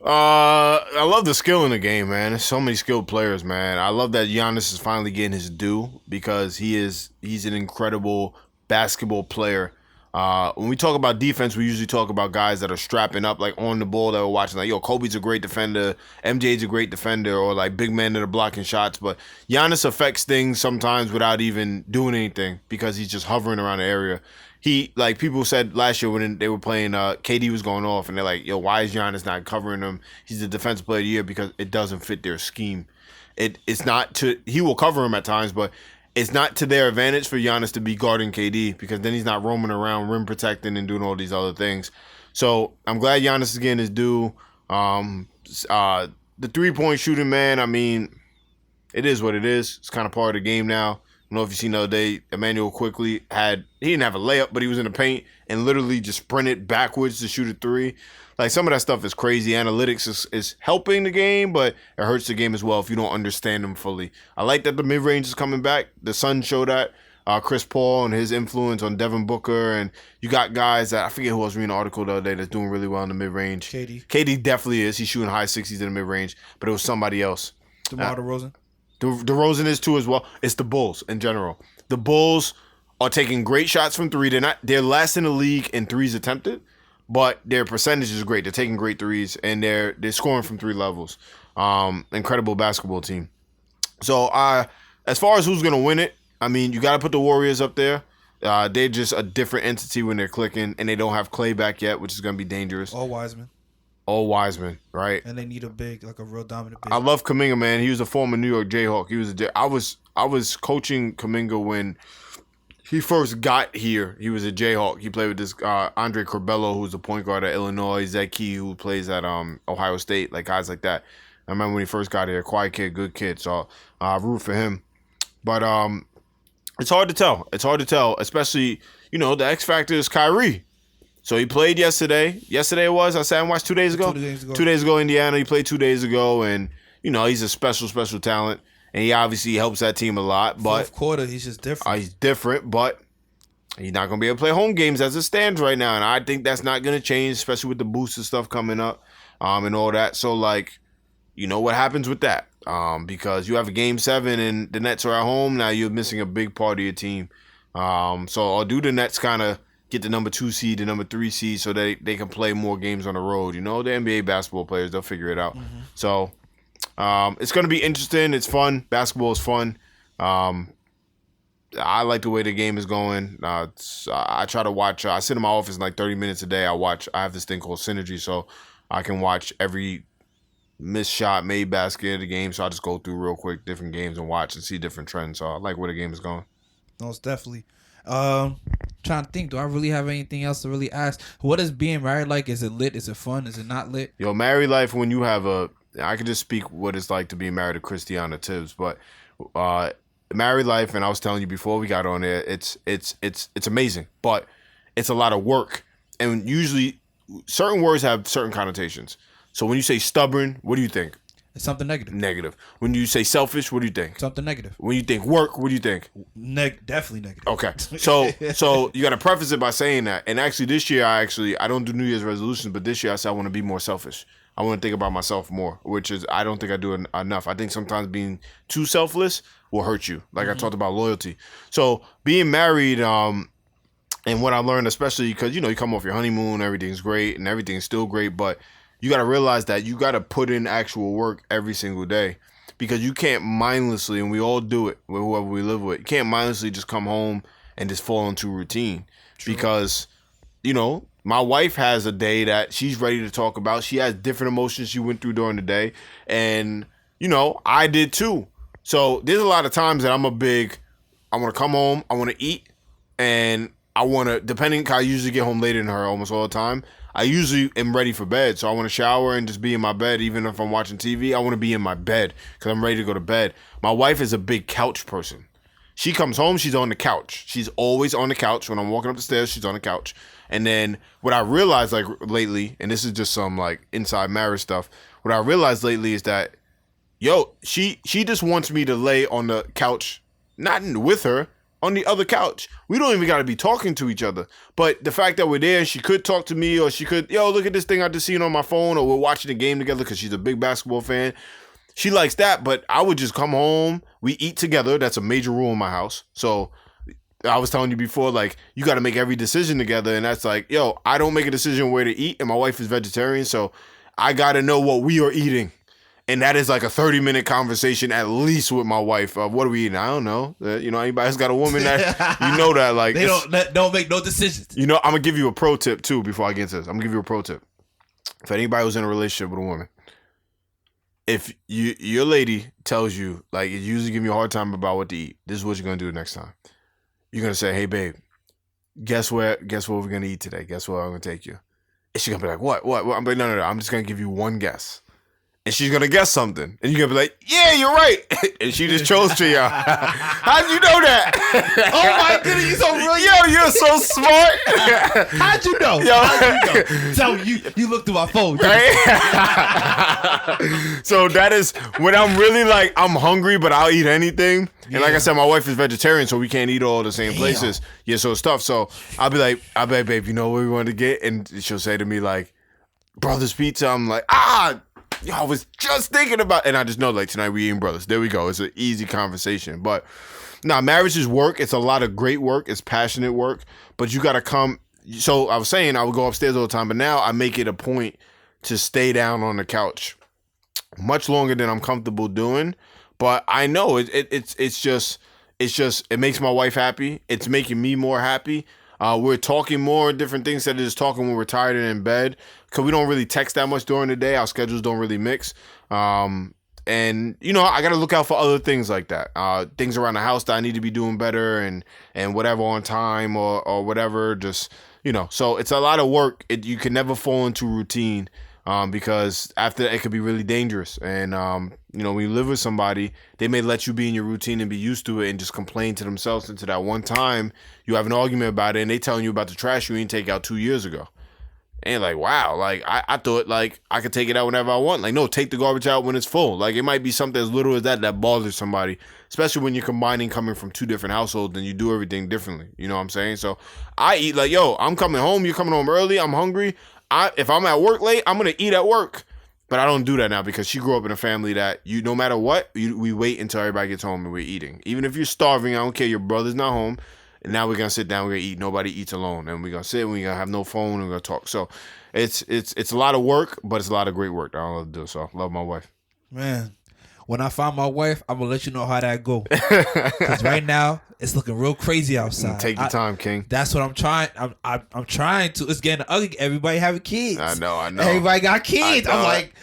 I love the skill in the game, man. There's so many skilled players, man. I love that Giannis is finally getting his due because he's an incredible basketball player. When we talk about defense, we usually talk about guys that are strapping up, like on the ball that we're watching. Like, yo, Kobe's a great defender, MJ's a great defender, or like big men that are blocking shots. But Giannis affects things sometimes without even doing anything because he's just hovering around the area. He, like people said last year when they were playing, KD was going off, and they're like, yo, why is Giannis not covering him? He's the defensive player of the year because it doesn't fit their scheme. It's not to, he will cover him at times, but it's not to their advantage for Giannis to be guarding KD because then he's not roaming around, rim protecting, and doing all these other things. So I'm glad Giannis is getting his due. The 3-point shooting, man, I mean, it is what it is. It's kind of part of the game now. I don't know if you seen the other day, Emmanuel quickly he didn't have a layup, but he was in the paint and literally just sprinted backwards to shoot a three. Like, some of that stuff is crazy. Analytics is helping the game, but it hurts the game as well if you don't understand them fully. I like that the mid-range is coming back. The Suns show that. Chris Paul and his influence on Devin Booker, and you got guys that I forget who I was reading an article the other day that's doing really well in the mid-range. KD definitely is. He's shooting high 60s in the mid-range, but it was somebody else.
DeMar DeRozan?
DeRozan is too as well. It's the Bulls in general. The Bulls are taking great shots from three. They're last in the league in threes attempted, but their percentage is great. They're taking great threes, and they're scoring from three levels. Incredible basketball team. So as far as who's going to win it, I mean, you got to put the Warriors up there. They're just a different entity when they're clicking, and they don't have Clay back yet, which is going to be dangerous.
All Wiseman,
right?
And they need a big, like a real dominant big.
I love Kuminga, man. He was a former New York Jayhawk. I was coaching Kuminga when he first got here. He was a Jayhawk. He played with this Andre Corbello, who's a point guard at Illinois, Zed Key, who plays at Ohio State, like guys like that. I remember when he first got here, quiet kid, good kid. So I root for him. But it's hard to tell, especially, the X factor is Kyrie. So he played yesterday. Yesterday it was. I sat and watched 2 days ago. 2 days ago, Indiana. He played 2 days ago, and he's a special talent, and he obviously helps that team a lot. But
fourth quarter, he's just different.
He's different, but he's not gonna be able to play home games as it stands right now, and I think that's not gonna change, especially with the booster stuff coming up, and all that. So what happens with that? Because you have a game 7 and the Nets are at home. Now you're missing a big part of your team. So do the Nets kind of get the number 2 seed, the number 3 seed, so they can play more games on the road? The NBA basketball players, they'll figure it out. Mm-hmm. So it's going to be interesting. It's fun. Basketball is fun. I like the way the game is going. I try to watch. I sit in my office like 30 minutes a day. I have this thing called Synergy, so I can watch every missed shot, made basket of the game. So I just go through real quick different games and watch and see different trends. So I like where the game is going.
Most definitely. Trying to think, do I really have anything else to really ask? What is being married like? Is it lit? Is it fun? Is it not lit?
Yo, married life, when you have I can just speak what it's like to be married to Christiana Tibbs, but married life, and I was telling you before we got on there, it's amazing, but it's a lot of work, and usually certain words have certain connotations. So when you say stubborn, what do you think?
It's something negative.
Negative. When you say selfish, what do you think?
Something negative.
When you think work, what do you think?
Definitely negative.
Okay. So you got to preface it by saying that. And actually this year, I don't do New Year's resolutions, but this year I said I want to be more selfish. I want to think about myself more, which is I don't think I do enough. I think sometimes being too selfless will hurt you. Like I talked about loyalty. So being married, and what I learned, especially because, you come off your honeymoon, everything's great and everything's still great, but you got to realize that you got to put in actual work every single day, because you can't mindlessly, and we all do it with whoever we live with, you can't mindlessly just come home and just fall into routine. True. Because, my wife has a day that she's ready to talk about. She has different emotions she went through during the day. And, I did too. So there's a lot of times that I want to come home, I want to eat, and I want to, depending, I usually get home later than her almost all the time. I usually am ready for bed, so I want to shower and just be in my bed. Even if I'm watching TV, I want to be in my bed because I'm ready to go to bed. My wife is a big couch person. She comes home, she's on the couch. She's always on the couch. When I'm walking up the stairs, she's on the couch. And then what I realized lately, and this is just some inside marriage stuff, what I realized lately is that, she just wants me to lay on the couch, not with her, on the other couch. We don't even got to be talking to each other. But the fact that we're there, she could talk to me, or she could, look at this thing I just seen on my phone, or we're watching the game together because she's a big basketball fan. She likes that, but I would just come home. We eat together. That's a major rule in my house. So I was telling you before, you got to make every decision together. And that's I don't make a decision where to eat. And my wife is vegetarian, so I got to know what we are eating. And that is a 30-minute conversation at least with my wife. What are we eating? I don't know. Anybody's got a woman that, that
they don't make no decisions.
I'm going to give you a pro tip too before I get into this. I'm going to give you a pro tip. For anybody who's in a relationship with a woman, if your lady tells you, usually give you a hard time about what to eat, this is what you're going to do next time. You're going to say, hey, babe, guess what we're going to eat today? Guess where I'm going to take you? And she's going to be like, what? I'm like, no. I'm just going to give you one guess. and she's gonna guess something, and you're gonna be like, "Yeah, you're right," and she just chose to y'all. How'd you know that?
Oh my goodness, you so brilliant.
Yo, you're so smart.
How'd you know?
Yo.
How'd you know? Tell me, you looked through my phone.
Right? So that is when I'm really like, I'm hungry, but I'll eat anything. And like I said, my wife is vegetarian, so we can't eat all the same places. Yeah, so it's tough. So I'll be like, babe, you know what we want to get? And she'll say to me like, Brothers Pizza. I'm like, I was just thinking about, and I just know like tonight we eating Brothers. There we go. It's an easy conversation. But marriage is work. It's a lot of great work. It's passionate work. But you got to come. So I was saying I would go upstairs all the time, but now I make it a point to stay down on the couch much longer than I'm comfortable doing. But I know it's just it makes my wife happy. It's making me more happy. We're talking more different things instead of just talking when we're tired and in bed, because we don't really text that much during the day. Our schedules don't really mix. And you know, I got to look out for other things like that. Things around the house that I need to be doing better and whatever on time or whatever. Just, you know, so it's a lot of work. You can never fall into routine. Because after that, it could be really dangerous. And, you know, when you live with somebody, they may let you be in your routine and be used to it and just complain to themselves until that one time you have an argument about it and they telling you about the trash you didn't take out 2 years ago. And like, wow, like I thought like I could take it out whenever I want. Like, no, take the garbage out when it's full. Like, it might be something as little as that bothers somebody, especially when you're coming from two different households and you do everything differently. You know what I'm saying? So I eat like, yo, I'm coming home. You're coming home early. I'm hungry. If I'm at work late, I'm going to eat at work. But I don't do that now because she grew up in a family that no matter what, we wait until everybody gets home and we're eating. Even if you're starving, I don't care. Your brother's not home. And now we're going to sit down, we're going to eat. Nobody eats alone. And we're going to sit, we're going to have no phone, and we're going to talk. So it's a lot of work, but it's a lot of great work that I love to do. So I love my wife.
Man, when I find my wife, I'm going to let you know how that go. Because right now, it's looking real crazy outside.
Take your time, King.
That's what I'm trying. I'm trying to. It's getting ugly. Everybody having kids.
I know.
Everybody got kids. I'm like,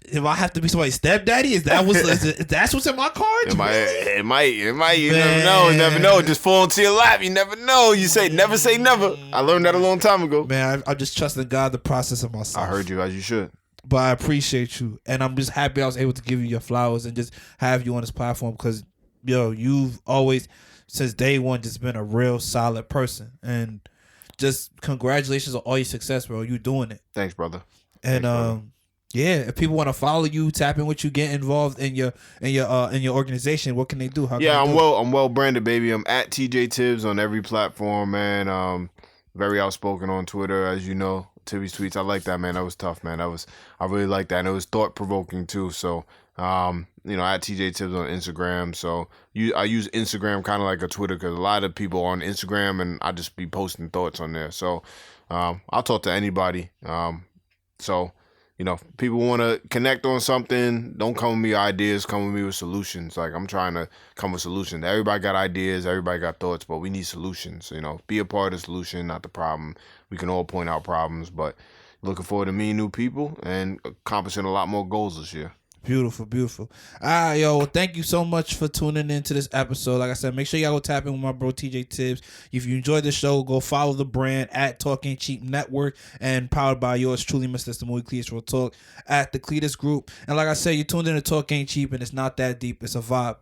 if I have to be somebody's stepdaddy, is that that's what's in my cards?
It might. You never know. Just fall into your lap. You never know. You say never say never. I learned that a long time ago.
Man, I'm just trusting God the process of myself.
I heard you, as you should.
But I appreciate you, and I'm just happy I was able to give you your flowers and just have you on this platform because, yo, you've always, since day one, just been a real solid person. And just congratulations on all your success, bro. You doing it.
Thanks, brother.
And yeah, if people want to follow you, tap in with you, get involved in your organization, what can they do?
I'm well branded, baby. I'm at TJ Tibbs on every platform, man. Very outspoken on Twitter, as you know. Tibby's tweets, I like that, man. That was tough, man. I really like that, and it was thought provoking too. So, you know, at TJ Tibbs on Instagram. So I use Instagram kind of like a Twitter because a lot of people on Instagram, and I just be posting thoughts on there. So, I'll talk to anybody. So, you know, people want to connect on something, don't come with me with ideas, come with me with solutions. Like, I'm trying to come with solutions. Everybody got ideas, everybody got thoughts, but we need solutions. You know, be a part of the solution, not the problem. We can all point out problems, but looking forward to meeting new people and accomplishing a lot more goals this year.
Beautiful, beautiful. All right, yo, thank you so much for tuning into this episode. Like I said, make sure y'all go tap in with my bro TJ Tibbs. If you enjoyed the show, go follow the brand at Talking Cheap Network and powered by yours truly, Mr. Movie Cletus Real Talk at the Cletus Group. And like I said, you tuned in to Talk Ain't Cheap, and it's not that deep. It's a vibe.